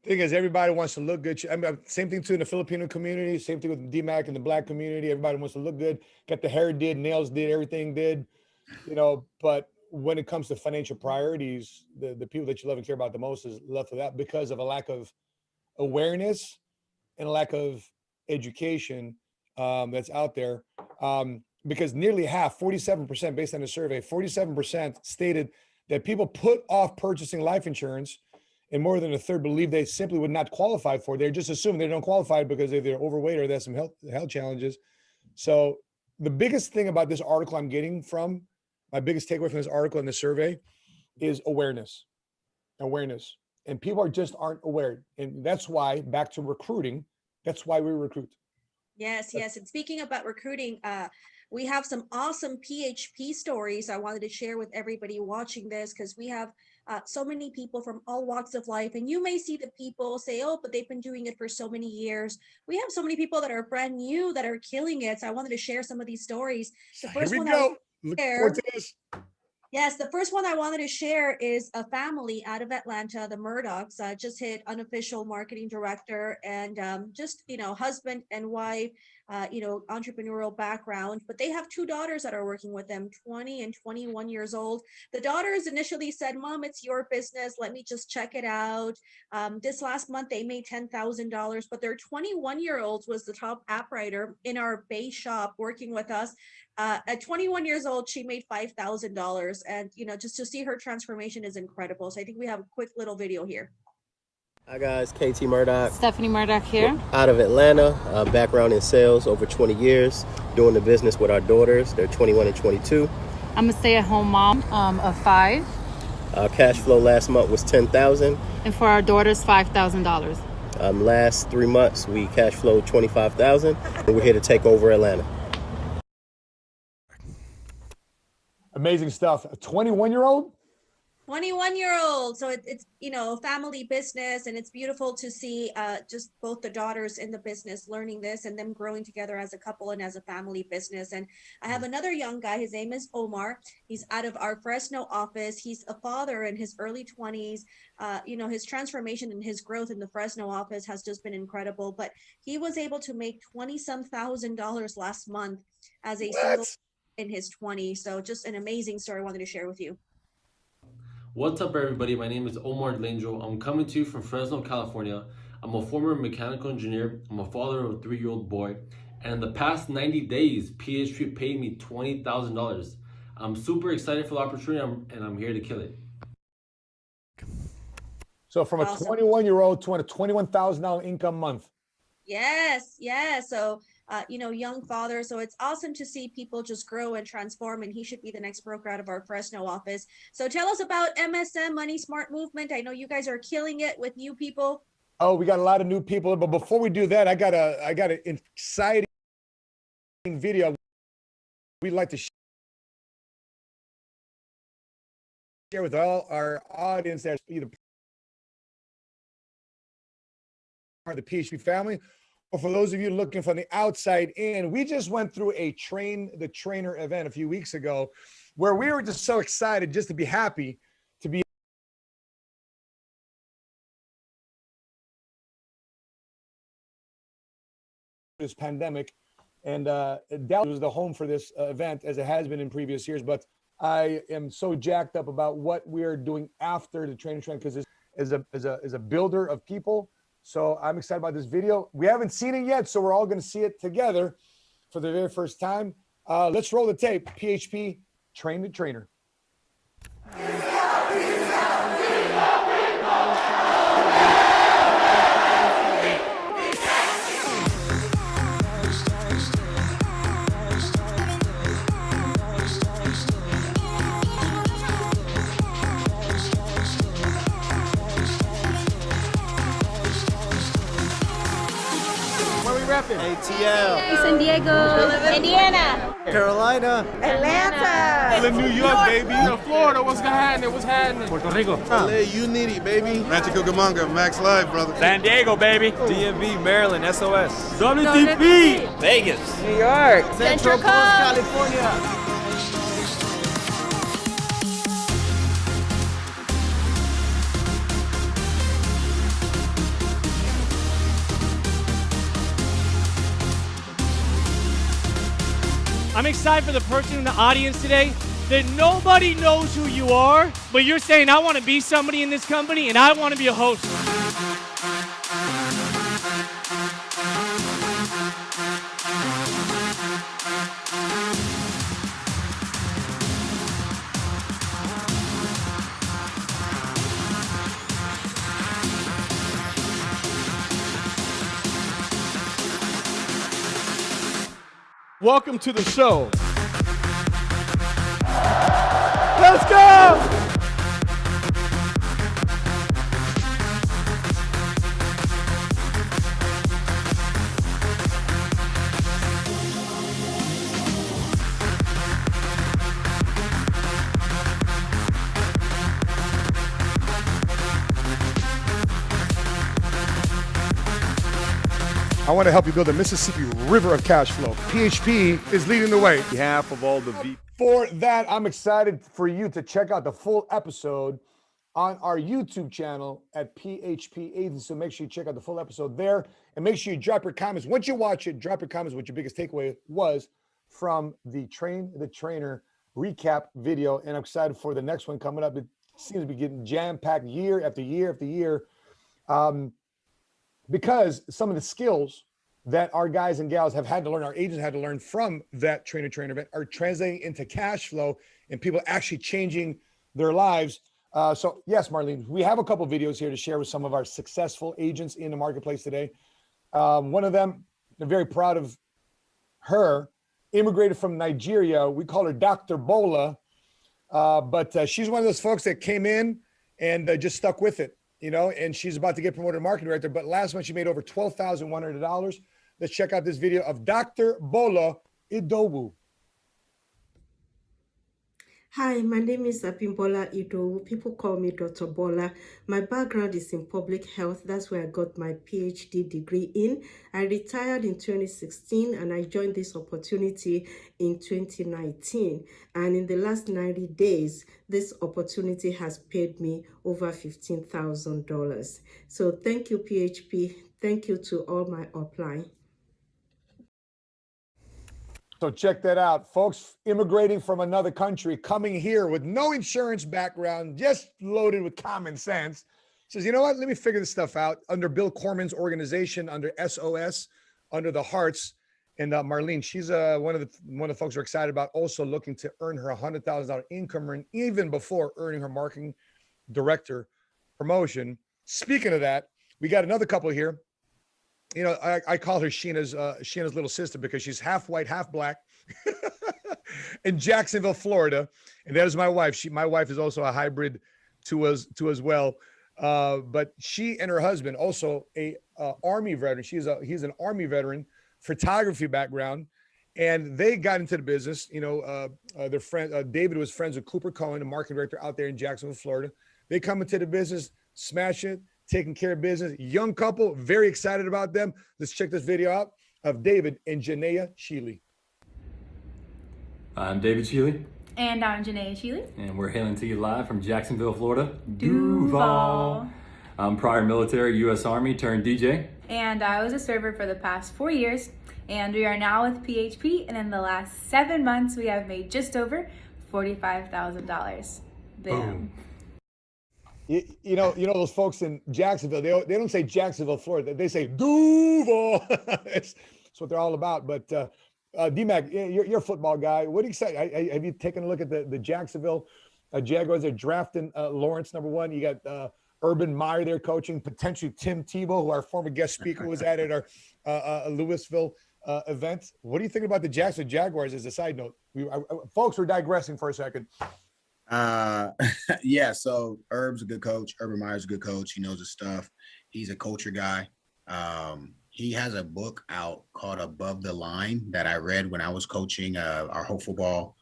Thing is, everybody wants to look good. I mean, same thing too in the Filipino community, same thing with DMAC in the Black community. Everybody wants to look good, get the hair did, nails did, everything did, but when it comes to financial priorities, the people that you love and care about the most is left without because of a lack of awareness and a lack of education that's out there. Because nearly half, 47%, based on the survey, 47% stated that people put off purchasing life insurance, and more than a third believe they simply would not qualify for it. They're just assuming they don't qualify because they're overweight or they have some health challenges. So the biggest thing about this article I'm getting from, my biggest takeaway from this article and the survey is awareness. And people aren't aware. And that's why, back to recruiting, that's why we recruit. Yes. And speaking about recruiting, we have some awesome PHP stories I wanted to share with everybody watching this, because we have so many people from all walks of life. And you may see the people say, oh, but they've been doing it for so many years. We have so many people that are brand new that are killing it. So I wanted to share some of these stories. The first Here we one go. Look forward to this. Yes, the first one I wanted to share is a family out of Atlanta, the Murdochs, just hit unofficial marketing director and husband and wife, entrepreneurial background, but they have 2 daughters that are working with them, 20 and 21 years old. The daughters initially said, Mom, it's your business. Let me just check it out. This last month, they made $10,000, but their 21-year-old was the top app writer in our base shop working with us. At 21 years old, she made $5,000. And, just to see her transformation is incredible. So I think we have a quick little video here. Hi guys, KT Murdoch. Stephanie Murdoch here. Out of Atlanta, background in sales, over 20 years, doing the business with our daughters. They're 21 and 22. I'm a stay-at-home mom of 5. Cash flow last month was $10,000. And for our daughters, $5,000. Last 3 months, we cash flowed $25,000, and we're here to take over Atlanta. Amazing stuff. A 21-year-old? 21-year-old. So it's family business, and it's beautiful to see just both the daughters in the business learning this and them growing together as a couple and as a family business. And I have another young guy. His name is Omar. He's out of our Fresno office. He's a father in his early 20s. His transformation and his growth in the Fresno office has just been incredible. But he was able to make $20-some thousand last month as a single in his 20s. So just an amazing story I wanted to share with you. What's up, everybody? My name is Omar Lenjo. I'm coming to you from Fresno, California. I'm a former mechanical engineer. I'm a father of a 3-year-old boy. And in the past 90 days, PHP paid me $20,000. I'm super excited for the opportunity, and I'm here to kill it. So from a 21-year-old to a $21,000 income month. Yes. So, young father. So it's awesome to see people just grow and transform, and he should be the next broker out of our Fresno office. So tell us about MSM Money Smart Movement. I know you guys are killing it with new people. Oh, we got a lot of new people. But before we do that, I got an exciting video we'd like to share with all our audience that's either part of the PHP family, or for those of you looking from the outside in. We just went through a Train the Trainer event a few weeks ago where we were just so excited just to be happy to be this pandemic. And Dallas was the home for this event, as it has been in previous years. But I am so jacked up about what we are doing after the Train because this is a builder of people. So I'm excited about this video. We haven't seen it yet, so we're all going to see it together for the very first time. Let's roll the tape. PHP Train the Trainer. ATL. San Diego. Indiana. Carolina. Atlanta. New York, baby. Florida, what's happening? What's happening? Puerto Rico. LA, Unity, baby. Rancho Cucamonga, Max Live, brother. San Diego, baby. DMV, Maryland, SOS. WTP. Vegas. New York. Central Coast, California. I'm excited for the person in the audience today that nobody knows who you are, but you're saying, I want to be somebody in this company and I want to be a host. Welcome to the show. Let's go! I want to help you build a Mississippi River of cash flow. PHP is leading the way. On behalf of all the For that, I'm excited for you to check out the full episode on our YouTube channel at PHP Agency. So make sure you check out the full episode there, and make sure you drop your comments. Once you watch it, drop your comments what your biggest takeaway was from the Train the Trainer recap video. And I'm excited for the next one coming up. It seems to be getting jam-packed year after year after year. Because some of the skills that our guys and gals have had to learn, our agents had to learn from that Train the Trainer event, are translating into cash flow and people actually changing their lives. So yes, Marlene, we have a couple videos here to share with some of our successful agents in the marketplace today. One of them, I'm very proud of her, immigrated from Nigeria. We call her Dr. Bola. But she's one of those folks that came in and just stuck with it, you know, and she's about to get promoted to marketing director. But last month she made over $12,100. Let's check out this video of Dr. Bola Idowu. Hi, my name is Bola Idowu. People call me Dr. Bola. My background is in public health. That's where I got my PhD degree in. I retired in 2016 and I joined this opportunity in 2019. And in the last 90 days, this opportunity has paid me over $15,000. So thank you, PHP. Thank you to all my upline. So check that out, folks. Immigrating from another country, coming here with no insurance background, just loaded with common sense. Says, you know what? Let me figure this stuff out. Under Bill Corman's organization, under SOS, under the Hearts, and Marlene, she's one of the folks we're excited about. Also looking to earn her $100,000 income, and even before earning her marketing director promotion. Speaking of that, we got another couple here. You know, I call her Sheena's little sister because she's half white, half black in Jacksonville, Florida. And that is my wife. My wife is also a hybrid to us as well. But she and her husband, also a Army veteran. He's an Army veteran, photography background. And they got into the business. You know, their friend, David was friends with Cooper Cohen, the marketing director out there in Jacksonville, Florida. They come into the business, smash it, taking care of business. Young couple, very excited about them. Let's check this video out of David and Janaea Sheely. I'm David Sheely. And I'm Janaea Sheely. And we're hailing to you live from Jacksonville, Florida. Duval. I'm prior military, U.S. Army turned DJ. And I was a server for the past 4 years. And we are now with PHP. And in the last 7 months, we have made just over $45,000. Boom. You know those folks in Jacksonville, they don't say Jacksonville, Florida. They say Duval. That's what they're all about. But D-Mac, you're a football guy. What do you say? Have you taken a look at the Jacksonville Jaguars? They're drafting Lawrence, number one. You got Urban Meyer there coaching, potentially Tim Tebow, who our former guest speaker was at our Louisville event. What do you think about the Jacksonville Jaguars as a side note? Folks, we're digressing for a second. Yeah, so Herb's a good coach. Urban Meyer's a good coach. He knows his stuff. He's a culture guy. He has a book out called Above the Line that I read when I was coaching our whole football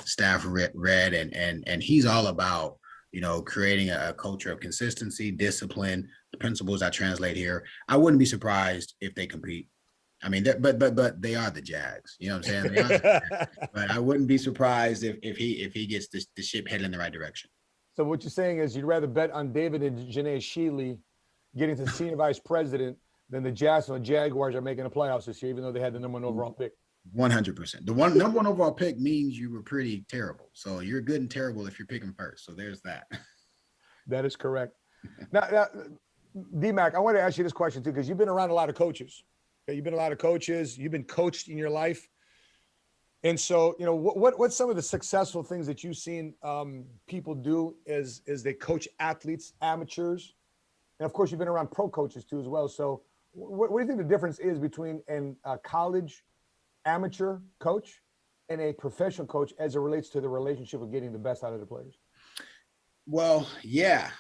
staff read, and he's all about, you know, creating a culture of consistency, discipline, the principles I translate here. I wouldn't be surprised if they compete. I mean, but they are the Jags. You know what I'm saying? But I wouldn't be surprised if he gets the ship headed in the right direction. So what you're saying is you'd rather bet on David and Janaea Sheely getting to senior vice president than the Jacksonville Jaguars are making the playoffs this year, even though they had the number one overall pick. 100%. The number one overall pick means you were pretty terrible. So you're good and terrible if you're picking first. So there's that. That is correct. Now, D-Mac, I want to ask you this question too, because you've been around a lot of coaches. You've been a lot of coaches. You've been coached in your life. And so, you know, what's some of the successful things that you've seen people do as they coach athletes, amateurs? And of course, you've been around pro coaches too as well. So what do you think the difference is between a college amateur coach and a professional coach as it relates to the relationship of getting the best out of the players? Well, yeah,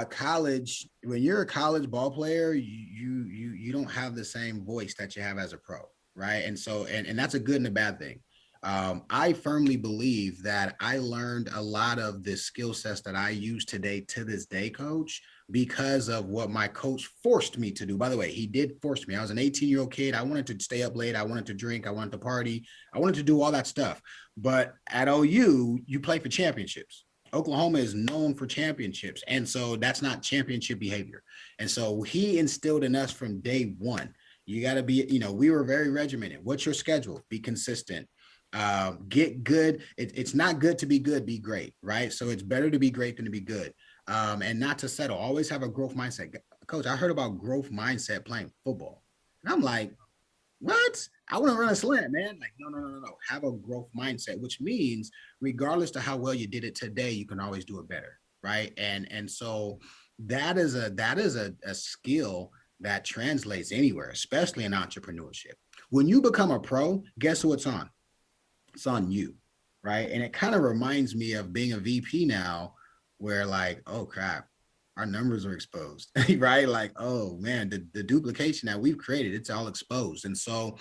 college. When you're a college ball player, you don't have the same voice that you have as a pro, right? And so, and that's a good and a bad thing. I firmly believe that I learned a lot of the skill sets that I use today to this day, coach, because of what my coach forced me to do. By the way, he did force me. I was an 18-year-old kid. I wanted to stay up late. I wanted to drink. I wanted to party. I wanted to do all that stuff. But at OU, you play for championships. Oklahoma is known for championships. And so that's not championship behavior. And so he instilled in us from day one, you got to be, you know, we were very regimented. What's your schedule? Be consistent. Get good. It's not good to be good, be great, right? So it's better to be great than to be good. And not to settle. Always have a growth mindset. Coach, I heard about growth mindset playing football. And I'm like, what? I want to run a slant, man. Like, no. Have a growth mindset, which means regardless to how well you did it today, you can always do it better, right? And so that is a skill that translates anywhere, especially in entrepreneurship. When you become a pro, guess who it's on? It's on you. right? And it kind of reminds me of being a VP now, where like, oh crap, our numbers are exposed, right? Like, oh man, the duplication that we've created, it's all exposed. And so,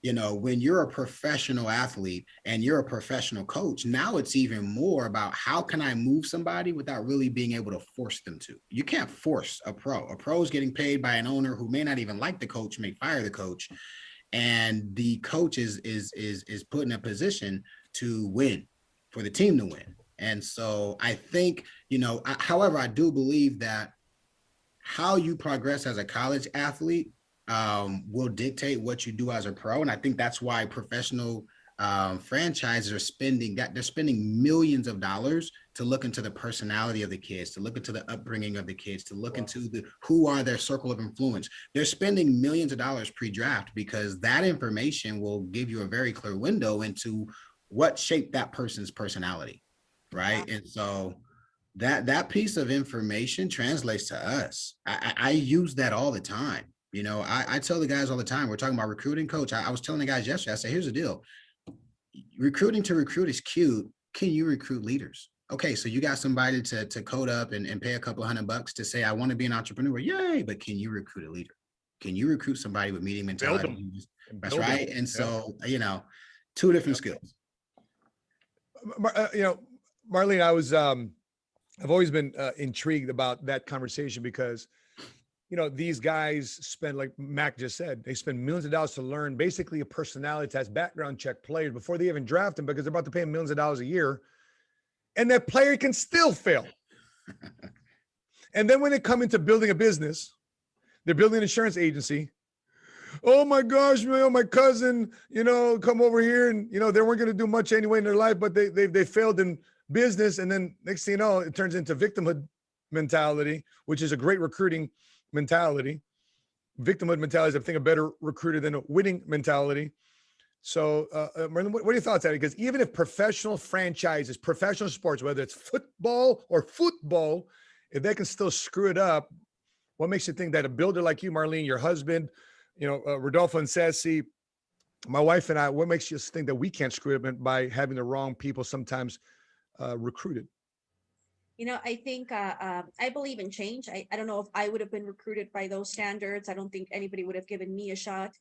you know, when you're a professional athlete and you're a professional coach, now it's even more about how can I move somebody without really being able to force them to. You can't force a pro. A pro is getting paid by an owner who may not even like the coach, may fire the coach. And the coach is put in a position to win, for the team to win. And so I think, you know, however, I do believe that how you progress as a college athlete will dictate what you do as a pro. And I think that's why professional franchises are spending millions of dollars to look into the personality of the kids, to look into the upbringing of the kids, to look into who are their circle of influence. They're spending millions of dollars pre-draft because that information will give you a very clear window into what shaped that person's personality, right? And so that piece of information translates to us. I use that all the time. You know, I tell the guys all the time, we're talking about recruiting, coach. I was telling the guys yesterday, I said, here's the deal. Recruiting to recruit is cute. Can you recruit leaders? Okay, so you got somebody to code up and pay a couple $100 to say, I want to be an entrepreneur. Yay, but can you recruit a leader? Can you recruit somebody with meeting mentality? That's right. And so, you know, two different skills. You know, Marlene, I've always been intrigued about that conversation because, you know, these guys spend, like Mac just said, they spend millions of dollars to learn basically a personality test, background check players before they even draft them because they're about to pay them millions of dollars a year. And that player can still fail. And then when they come into building a business, they're building an insurance agency. Oh my gosh, my cousin, you know, come over here and, you know, they weren't going to do much anyway in their life, but they failed in business. And then next thing you know, it turns into victimhood mentality, which is a great recruiting mentality. Victimhood mentality is, I think, a better recruiter than a winning mentality. So, Marlene, what are your thoughts on it? Because even if professional franchises, professional sports, whether it's football or football, if they can still screw it up, what makes you think that a builder like you, Marlene, your husband, you know, Rodolfo and Sassy, my wife and I, what makes you think that we can't screw it up by having the wrong people sometimes recruited? You know, I think I believe in change. I don't know if I would have been recruited by those standards. I don't think anybody would have given me a shot.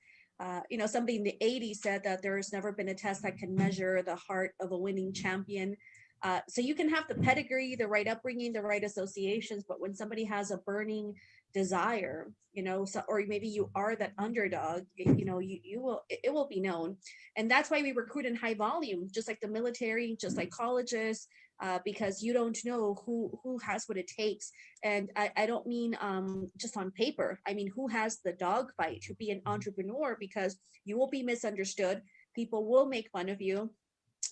You know, somebody in the 80s said that there has never been a test that can measure the heart of a winning champion. So you can have the pedigree, the right upbringing, the right associations, but when somebody has a burning desire, you know, so, or maybe you are that underdog, you know, it will be known. And that's why we recruit in high volume, just like the military, just like colleges, because you don't know who has what it takes. And I don't mean just on paper. I mean, who has the dog fight to be an entrepreneur, because you will be misunderstood. People will make fun of you.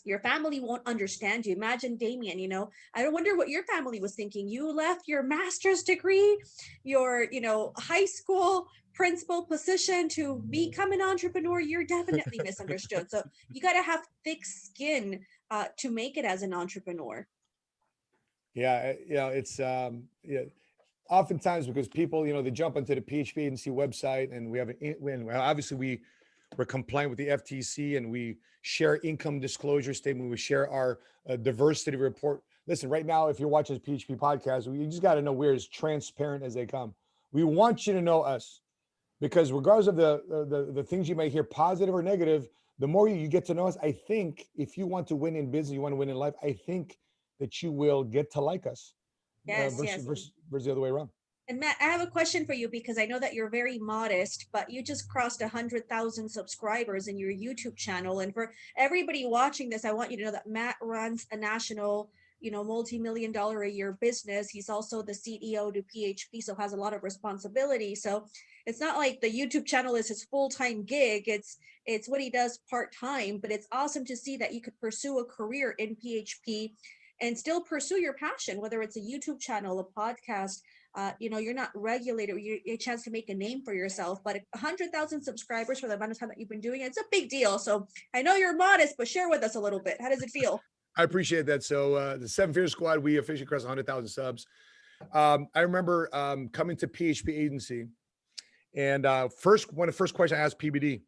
Your family won't understand you. Imagine Damian, you know, I don't wonder what your family was thinking. You left your master's degree, your, you know, high school principal position to become an entrepreneur. You're definitely misunderstood. So you got to have thick skin to make it as an entrepreneur. Yeah. You know, it's oftentimes because people, you know, they jump onto the PHP Agency website and we have obviously we're compliant with the FTC and we share income disclosure statement. We share our diversity report. Listen, right now, if you're watching this PHP podcast, you just got to know we're as transparent as they come. We want you to know us because regardless of the things you may hear, positive or negative, the more you get to know us, I think if you want to win in business, you want to win in life, I think that you will get to like us. Yes, versus the other way around. And Matt, I have a question for you because I know that you're very modest, but you just crossed 100,000 subscribers in your YouTube channel. And for everybody watching this, I want you to know that Matt runs a national, you know, multi-million-dollar a year business. He's also the CEO to PHP, so has a lot of responsibility. So it's not like the YouTube channel is his full-time gig. It's what he does part-time, but it's awesome to see that you could pursue a career in PHP and still pursue your passion, whether it's a YouTube channel, a podcast. You know, you're not regulated, you're a chance to make a name for yourself, but 100,000 subscribers for the amount of time that you've been doing it, it's a big deal. So I know you're modest, but share with us a little bit. How does it feel? I appreciate that. So the Seven Figure Squad, we officially crossed 100,000 subs. I remember coming to PHP Agency and one of the first questions I asked PBD,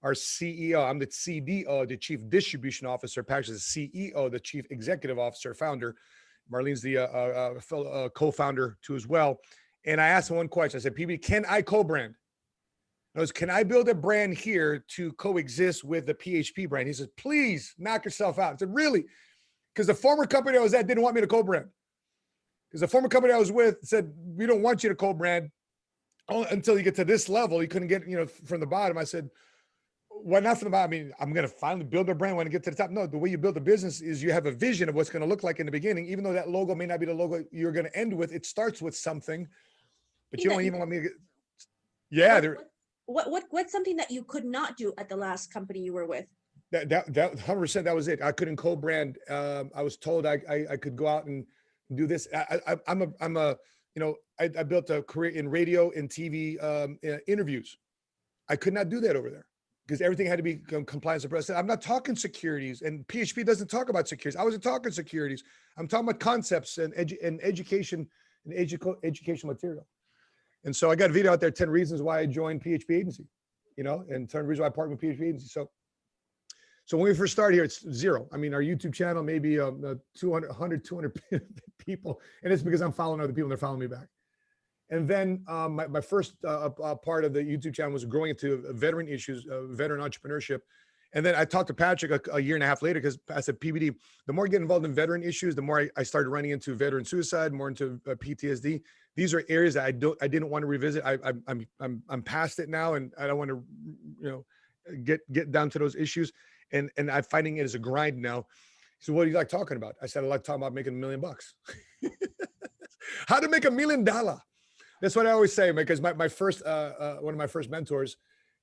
our CEO. I'm the CDO, the Chief Distribution Officer. Patrick is the CEO, the Chief Executive Officer, founder. Marlene's the co-founder too as well. And I asked him one question. I said, PB, can I co-brand? Can I build a brand here to coexist with the PHP brand? He says, please knock yourself out. I said, really? Because the former company I was at didn't want me to co-brand. Because the former company I was with said, we don't want you to co-brand until you get to this level. You couldn't get, from the bottom. I said, why not from the bottom? I mean, I'm going to finally build a brand when I get to the top. No, the way you build a business is you have a vision of what's going to look like in the beginning. Even though that logo may not be the logo you're going to end with, it starts with something, but you don't even want me to get, yeah. What's something that you could not do at the last company you were with? That 100%, that was it. I couldn't co-brand. I was told I could go out and do this. I built a career in radio and TV interviews. I could not do that over there because everything had to be compliance and press. I'm not talking securities, and PHP doesn't talk about securities. I wasn't talking securities. I'm talking about concepts and education and educational material. And so I got a video out there, 10 reasons why I joined PHP Agency, and 10 reasons why I partnered with PHP Agency. So when we first started here, it's zero. I mean, our YouTube channel, maybe 200 people. And it's because I'm following other people and they're following me back. And then my first part of the YouTube channel was growing into veteran issues, veteran entrepreneurship. And then I talked to Patrick a year and a half later because I said, PBD, the more I get involved in veteran issues, the more I started running into veteran suicide, more into PTSD. These are areas that I didn't want to revisit. I'm past it now, and I don't want to, get down to those issues. And I'm finding it as a grind now. So what do you like talking about? I said, I like talking about making $1 million. How to make $1 million. That's what I always say, because my first, one of my first mentors,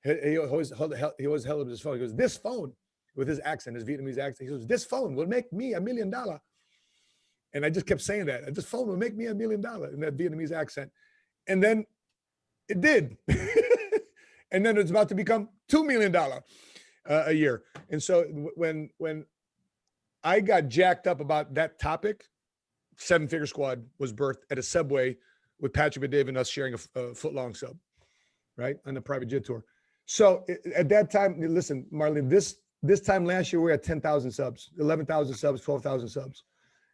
he always held up his phone. He goes, this phone, with his accent, his Vietnamese accent. He goes, this phone will make me $1 million. And I just kept saying that. This phone will make me $1 million in that Vietnamese accent. And then it did. And then it's about to become $2 million a year. And so when I got jacked up about that topic, 7-Figure Squad was birthed at a Subway with Patrick and Dave and us sharing a foot-long sub, right, on the private jet tour. So at that time, listen, Marlene, this time last year we were at 10,000 subs, 11,000 subs, 12,000 subs.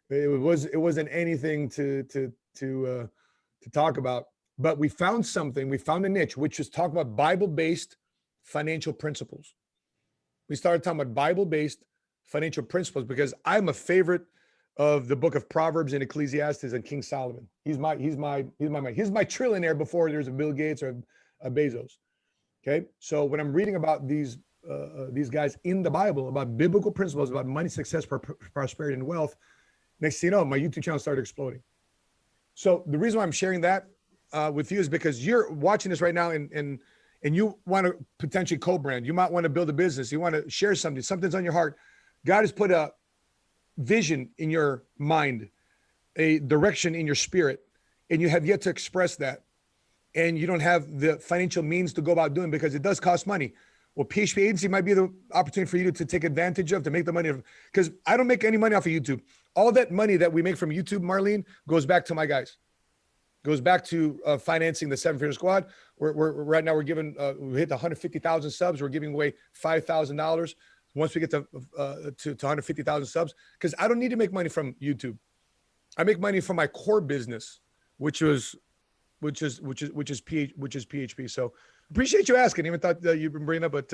It wasn't anything to talk about, but we found something. We found a niche, which is talk about Bible-based financial principles. We started talking about Bible-based financial principles because I'm a favorite of the book of Proverbs and Ecclesiastes and King Solomon. He's my trillionaire before there's a Bill Gates or a Bezos. Okay, so when I'm reading about these guys in the Bible about biblical principles about money, success, prosperity, and wealth, next thing you know, my YouTube channel started exploding. So the reason why I'm sharing that with you is because you're watching this right now and you want to potentially co-brand. You might want to build a business. You want to share something. Something's on your heart. God has put a vision in your mind, a direction in your spirit, and you have yet to express that. And you don't have the financial means to go about doing because it does cost money. Well, PHP Agency might be the opportunity for you to take advantage of, to make the money, because I don't make any money off of YouTube. All that money that we make from YouTube, Marlene, goes back to my guys. Goes back to financing the 7-Figure Squad. We're right now, we're giving, we hit 150,000 subs. We're giving away $5,000 once we get to 150,000 subs, because I don't need to make money from YouTube. I make money from my core business, which is PHP. So appreciate you asking. Even thought that you've been bringing up, but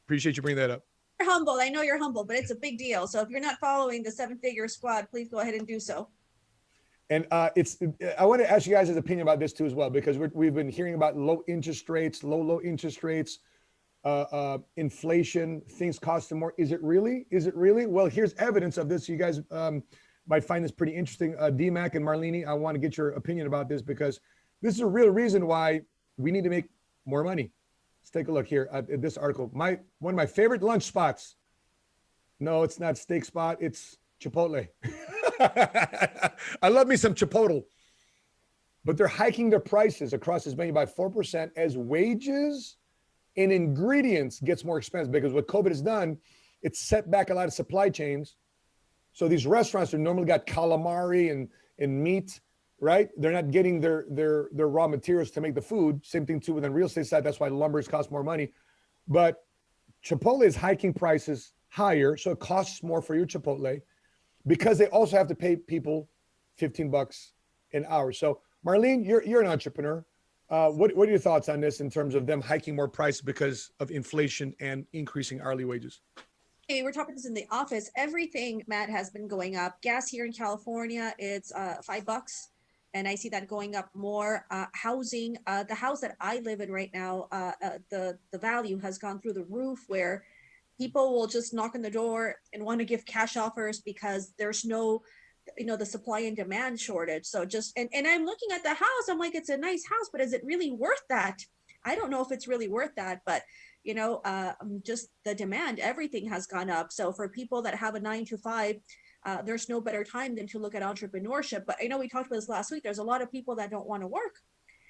appreciate you bringing that up. You're humble. I know you're humble, but it's a big deal. So if you're not following the 7-Figure Squad, please go ahead and do so. And I want to ask you guys' opinion about this too as well, because we've been hearing about low interest rates, inflation, things costing more. Is it really? Well, here's evidence of this. You guys might find this pretty interesting. D-Mac and Marlene, I want to get your opinion about this because this is a real reason why we need to make more money. Let's take a look here at this article. One of my favorite lunch spots. No, it's not Steak Spot. It's Chipotle. I love me some Chipotle. But they're hiking their prices across this menu by 4% as wages and ingredients gets more expensive, because what COVID has done, it's set back a lot of supply chains. So these restaurants that normally got calamari and meat, right? They're not getting their raw materials to make the food. Same thing too with the real estate side. That's why lumbers cost more money. But Chipotle is hiking prices higher, so it costs more for your Chipotle because they also have to pay people $15 an hour. So Marlene, you're an entrepreneur. What are your thoughts on this in terms of them hiking more price because of inflation and increasing hourly wages? Hey, we're talking this in the office. Everything, Matt, has been going up. Gas here in California, it's $5, and I see that going up more. Housing, the house that I live in right now, the value has gone through the roof, where people will just knock on the door and want to give cash offers because there's no, the supply and demand shortage. So and I'm looking at the house, I'm like, it's a nice house, but is it really worth that? I don't know if it's really worth that, but just the demand, everything has gone up. So for people that have a 9 to 5, there's no better time than to look at entrepreneurship. But I know we talked about this last week. There's a lot of people that don't want to work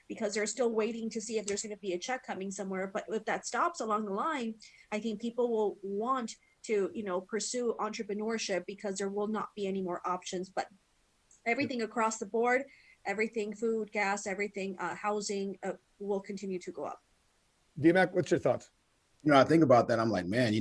because they're still waiting to see if there's going to be a check coming somewhere. But if that stops along the line, I think people will want to, pursue entrepreneurship because there will not be any more options. But everything across the board, everything, food, gas, everything, housing will continue to go up. D-Mac, what's your thoughts? I think about that. I'm like, man,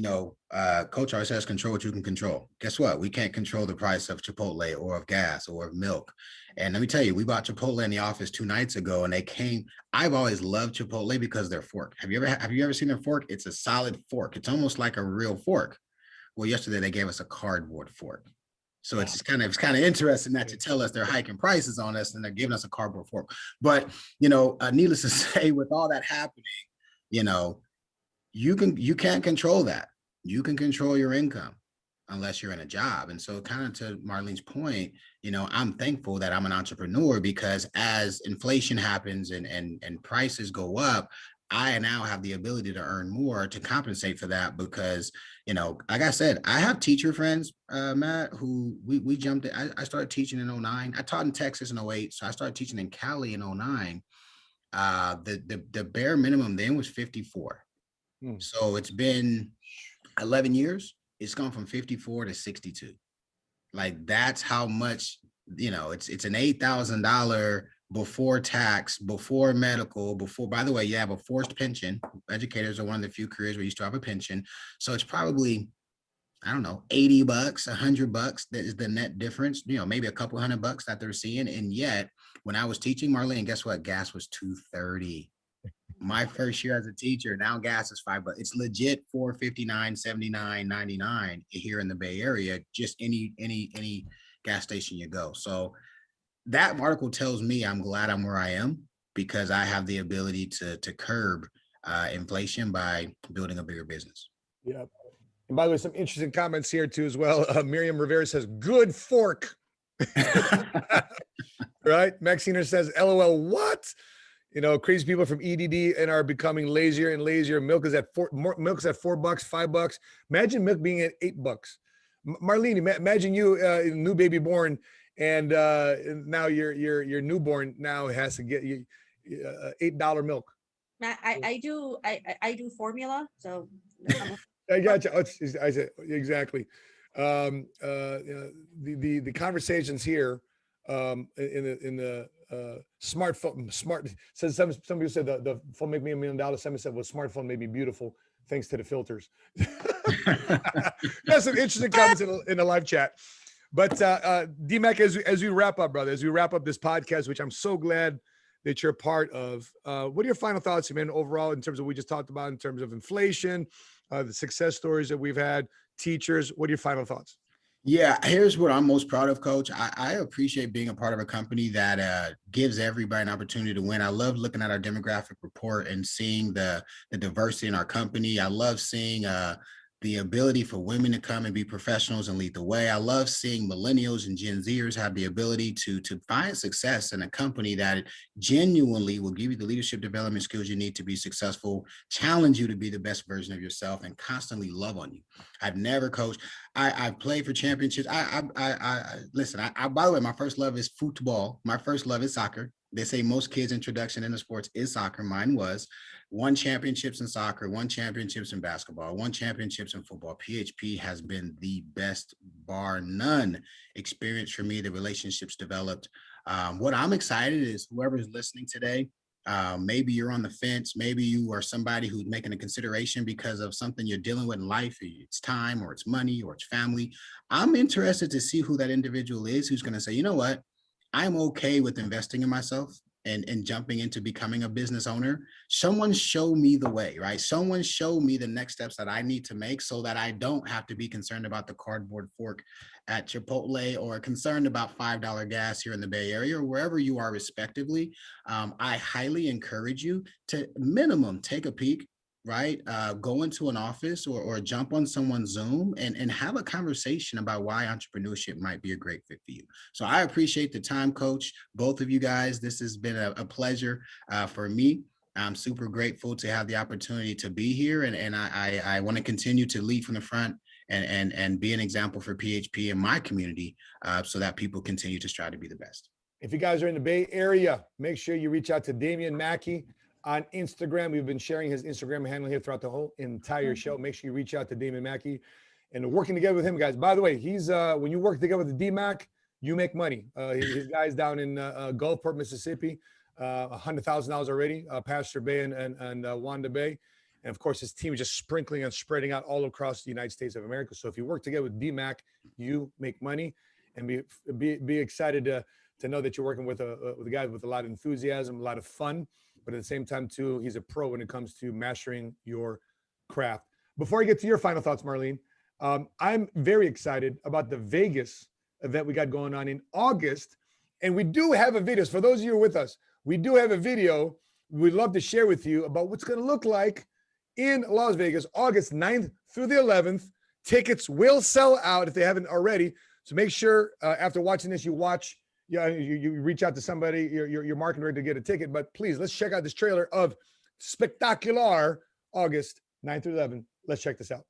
Coach always says control what you can control. Guess what? We can't control the price of Chipotle or of gas or of milk. And let me tell you, we bought Chipotle in the office 2 nights ago, and they came. I've always loved Chipotle because their fork. Have you ever seen their fork? It's a solid fork. It's almost like a real fork. Well, yesterday they gave us a cardboard fork. So it's kind of interesting that you tell us they're hiking prices on us and they're giving us a cardboard fork. But needless to say, with all that happening, you can't control that. You can control your income unless you're in a job. And so kind of to Marlene's point, I'm thankful that I'm an entrepreneur because as inflation happens and prices go up, I now have the ability to earn more to compensate for that because, like I said, I have teacher friends, Matt, who we jumped. I started teaching in 2009. I taught in Texas in 2008. So I started teaching in Cali in 2009. The bare minimum then was 54. So it's been 11 years. It's gone from 54 to 62. Like that's how much, it's an $8,000 before tax, before medical, by the way, you have a forced pension. Educators are one of the few careers where you still have a pension. So it's probably, I don't know, $80, $100 that is the net difference, maybe a couple $100 that they're seeing. And yet when I was teaching, Marlene, guess what? Gas was $2.30. My first year as a teacher, now gas is $5. It's legit $4.59, $79, $99 here in the Bay Area, just any gas station you go. So that article tells me I'm glad I'm where I am because I have the ability to curb inflation by building a bigger business. Yeah. And by the way, some interesting comments here too as well. Miriam Rivera says, good fork. Right? Maxine says, LOL, what? Crazy people from EDD and are becoming lazier and lazier. Milk is at $4, $5. Imagine milk being at $8. Marlene, imagine you, new baby born, and now your newborn now has to get you $8 milk. I do formula, so I got you. I said exactly. The conversations here in the smartphone. Says some people said the phone make me $1 million. Somebody said, well, smartphone made me beautiful thanks to the filters. That's some interesting comments in the live chat. But D-Mac, as we wrap up, brother, as we wrap up this podcast, which I'm so glad that you're part of, what are your final thoughts, man, overall, in terms of what we just talked about, in terms of inflation, the success stories that we've had, teachers? What are your final thoughts? Yeah, here's what I'm most proud of, Coach. I appreciate being a part of a company that gives everybody an opportunity to win. I love looking at our demographic report and seeing the diversity in our company. I love seeing the ability for women to come and be professionals and lead the way. I love seeing millennials and Gen Zers have the ability to find success in a company that genuinely will give you the leadership development skills you need to be successful, challenge you to be the best version of yourself, and constantly love on you. I've never coached. I've played for championships. Listen, by the way, my first love is football. My first love is soccer. They say most kids' introduction into sports is soccer. Mine was. Won championships in soccer, won championships in basketball, won championships in football. PHP has been the best, bar none, experience for me. The relationships developed. What I'm excited is whoever's listening today, Maybe you're on the fence. Maybe you are somebody who's making a consideration because of something you're dealing with in life. It's time, or it's money, or it's family. I'm interested to see who that individual is who's going to say, you know what, I'm okay with investing in myself and jumping into becoming a business owner. Someone show me the way, right? Someone show me the next steps that I need to make so that I don't have to be concerned about the cardboard fork at Chipotle, or concerned about $5 gas here in the Bay Area, or wherever you are respectively. I highly encourage you to minimum take a peek, right? Go into an office or jump on someone's Zoom and have a conversation about why entrepreneurship might be a great fit for you. So I appreciate the time, Coach, both of you guys. This has been a pleasure for me. I'm super grateful to have the opportunity to be here, and I want to continue to lead from the front and be an example for PHP in my community, so that people continue to strive to be the best. If you guys are in the Bay Area, make sure you reach out to Damian Mackey on Instagram. We've been sharing his Instagram handle here throughout the whole entire show. Make sure you reach out to Damian Mackey and working together with him, guys. By the way, he's when you work together with the DMAC, you make money. His guys down in Gulfport, Mississippi, $100,000 already, Pastor Bay and Wanda Bay. And of course, his team is just sprinkling and spreading out all across the United States of America. So if you work together with DMAC, you make money, and be excited to know that you're working with a guy with a lot of enthusiasm, a lot of fun, but at the same time too, he's a pro when it comes to mastering your craft. Before I get to your final thoughts, Marlene, I'm very excited about the Vegas event we got going on in August. And we do have a video. For those of you who are with us, we do have a video we'd love to share with you about what's going to look like in Las Vegas, August 9th through the 11th. Tickets will sell out if they haven't already. So make sure after watching this, you reach out to somebody, your marketing director to get a ticket. But please, let's check out this trailer of Spectacular, August 9th through 11th. Let's check this out.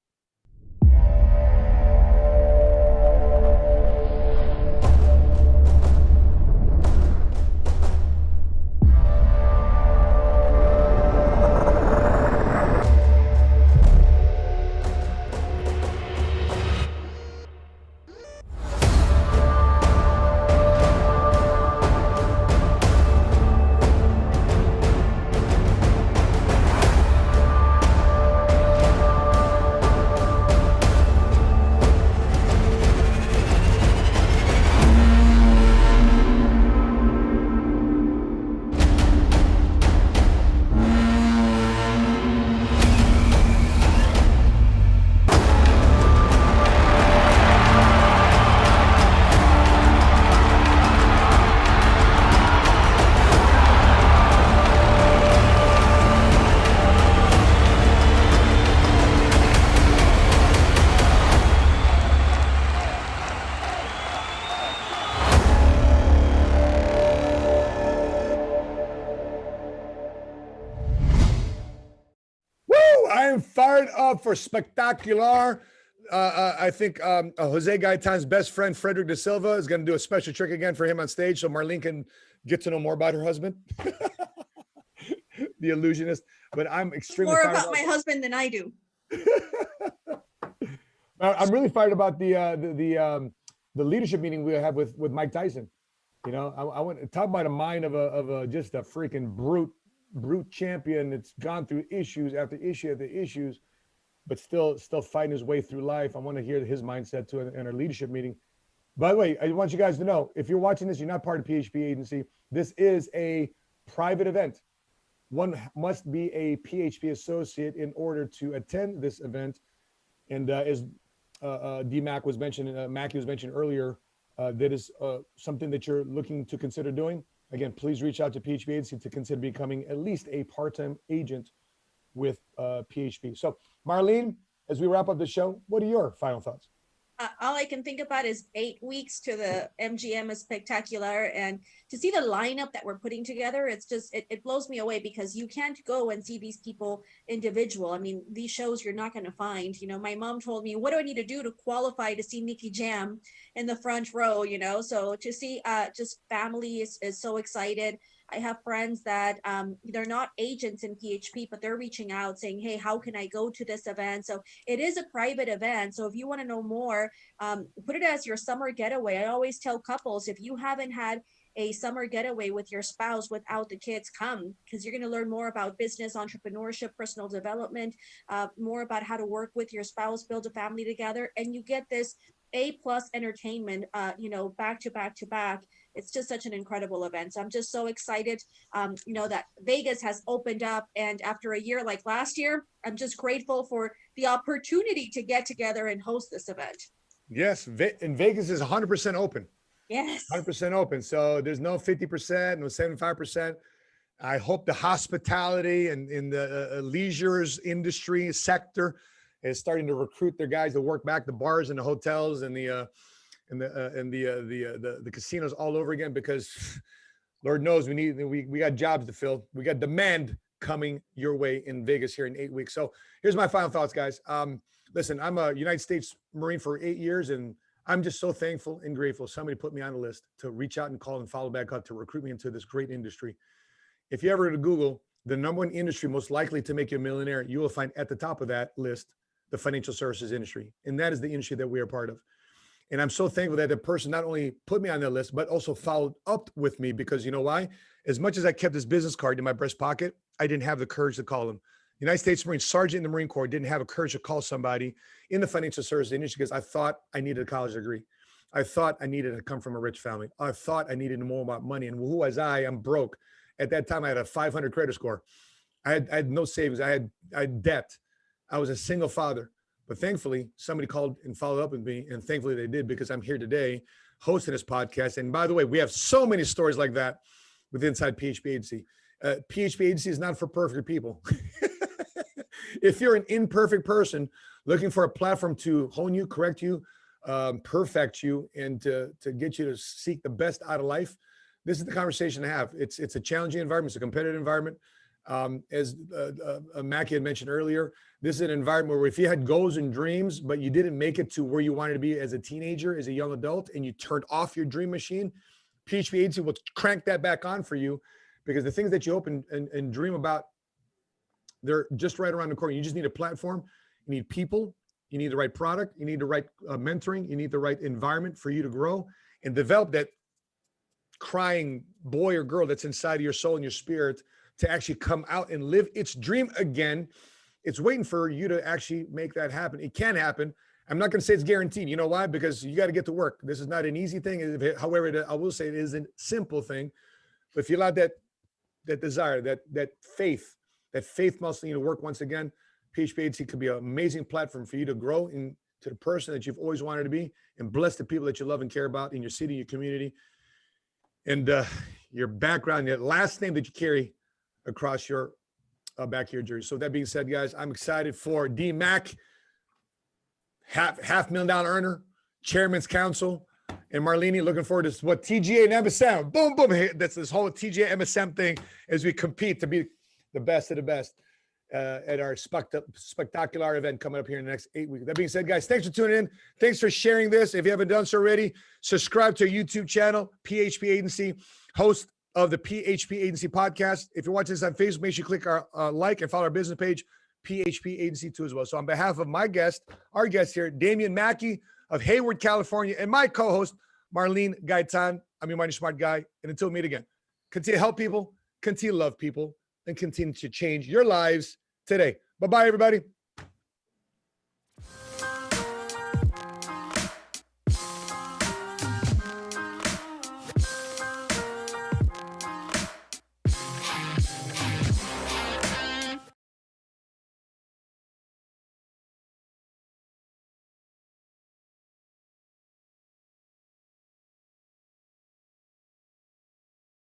Fired up for Spectacular. I think Jose Gaytan's best friend, Frederick Da Silva, is going to do a special trick again for him on stage so Marlene can get to know more about her husband, the illusionist. But I'm extremely more about my husband than I do. I'm really fired about the leadership meeting we have with Mike Tyson. You know, I want to talk about a mind of just a freaking brute champion that's gone through issues after issue after issues, but still fighting his way through life. I want to hear his mindset too in our leadership meeting. By the way, I want you guys to know, if you're watching this, you're not part of PHP Agency. This is a private event. One must be a PHP associate in order to attend this event. And as D-Mac was mentioned, Mackey was mentioned earlier, that is something that you're looking to consider doing. Again, please reach out to PHP Agency to consider becoming at least a part-time agent with PHP. So, Marlene, as we wrap up the show, what are your final thoughts? All I can think about is 8 weeks to the MGM is Spectacular, and to see the lineup that we're putting together, it's just, it blows me away, because you can't go and see these people individual. I mean, these shows you're not going to find. You know, my mom told me, what do I need to do to qualify to see Nicky Jam in the front row, you know? So to see just family is so excited. I have friends that they're not agents in PHP, but they're reaching out saying, hey, how can I go to this event? So it is a private event. So if you want to know more, put it as your summer getaway. I always tell couples, if you haven't had a summer getaway with your spouse without the kids, come, because you're going to learn more about business, entrepreneurship, personal development, more about how to work with your spouse, build a family together, and you get this A+ entertainment, back to back to back. It's just such an incredible event. So I'm just so excited, that Vegas has opened up, and after a year like last year, I'm just grateful for the opportunity to get together and host this event. Yes, and Vegas is 100% open. Yes. 100% open. So there's no 50%, no 75%. I hope the hospitality and in the leisures industry sector is starting to recruit their guys to work back the bars and the hotels and the casinos all over again, because Lord knows we got jobs to fill. We got demand coming your way in Vegas here in 8 weeks. So here's my final thoughts, guys. Listen, I'm a United States Marine for 8 years, and I'm just so thankful and grateful somebody put me on the list to reach out and call and follow back up to recruit me into this great industry. If you ever go to Google, the #1 industry most likely to make you a millionaire, you will find at the top of that list the financial services industry. And that is the industry that we are part of. And I'm so thankful that the person not only put me on that list, but also followed up with me, because you know why? As much as I kept this business card in my breast pocket, I didn't have the courage to call him. United States Marine Sergeant in the Marine Corps didn't have a courage to call somebody in the financial services industry because I thought I needed a college degree. I thought I needed to come from a rich family. I thought I needed to know about money. And who was I? I'm broke. At that time, I had a 500 credit score. I had no savings. I had debt. I was a single father. But thankfully, somebody called and followed up with me, and thankfully they did, because I'm here today hosting this podcast. And by the way, we have so many stories like that with inside PHP Agency. PHP Agency is not for perfect people. If you're an imperfect person looking for a platform to hone you, correct you, perfect you, and to get you to seek the best out of life, this is the conversation to have. It's a challenging environment. It's a competitive environment. As Mackey had mentioned earlier, this is an environment where if you had goals and dreams, but you didn't make it to where you wanted to be as a teenager, as a young adult, and you turned off your dream machine, PHP Agency will crank that back on for you, because the things that you hope and dream about, they're just right around the corner. You just need a platform. You need people. You need the right product. You need the right mentoring. You need the right environment for you to grow and develop that crying boy or girl that's inside of your soul and your spirit to actually come out and live its dream again. It's waiting for you to actually make that happen. It can happen. I'm not going to say it's guaranteed. You know why? Because you got to get to work. This is not an easy thing. However, I will say it is a simple thing. But if you allow that desire, that faith muscle you to work once again, PHP Agency could be an amazing platform for you to grow into the person that you've always wanted to be, and bless the people that you love and care about in your city, your community, and your background, your last name that you carry across your back of your jersey. So that being said, guys, I'm excited for D Mac, $500,000 earner, Chairman's Council, and Marlene. Looking forward to what TGA and MSM. Boom, boom. That's this whole TGA MSM thing as we compete to be the best of the best at our spectacular event coming up here in the next 8 weeks. That being said, guys, thanks for tuning in. Thanks for sharing this. If you haven't done so already, subscribe to our YouTube channel, PHP Agency, host of the PHP Agency Podcast. If you're watching this on Facebook, make sure you click our like and follow our business page, PHP Agency too as well. So on behalf of my guest, our guest here, Damian Mackey of Hayward, California, and my co-host, Marlene Gaytan, I'm your Mighty Smart Guy. And until we meet again, continue to help people, continue to love people, and continue to change your lives today. Bye-bye, everybody.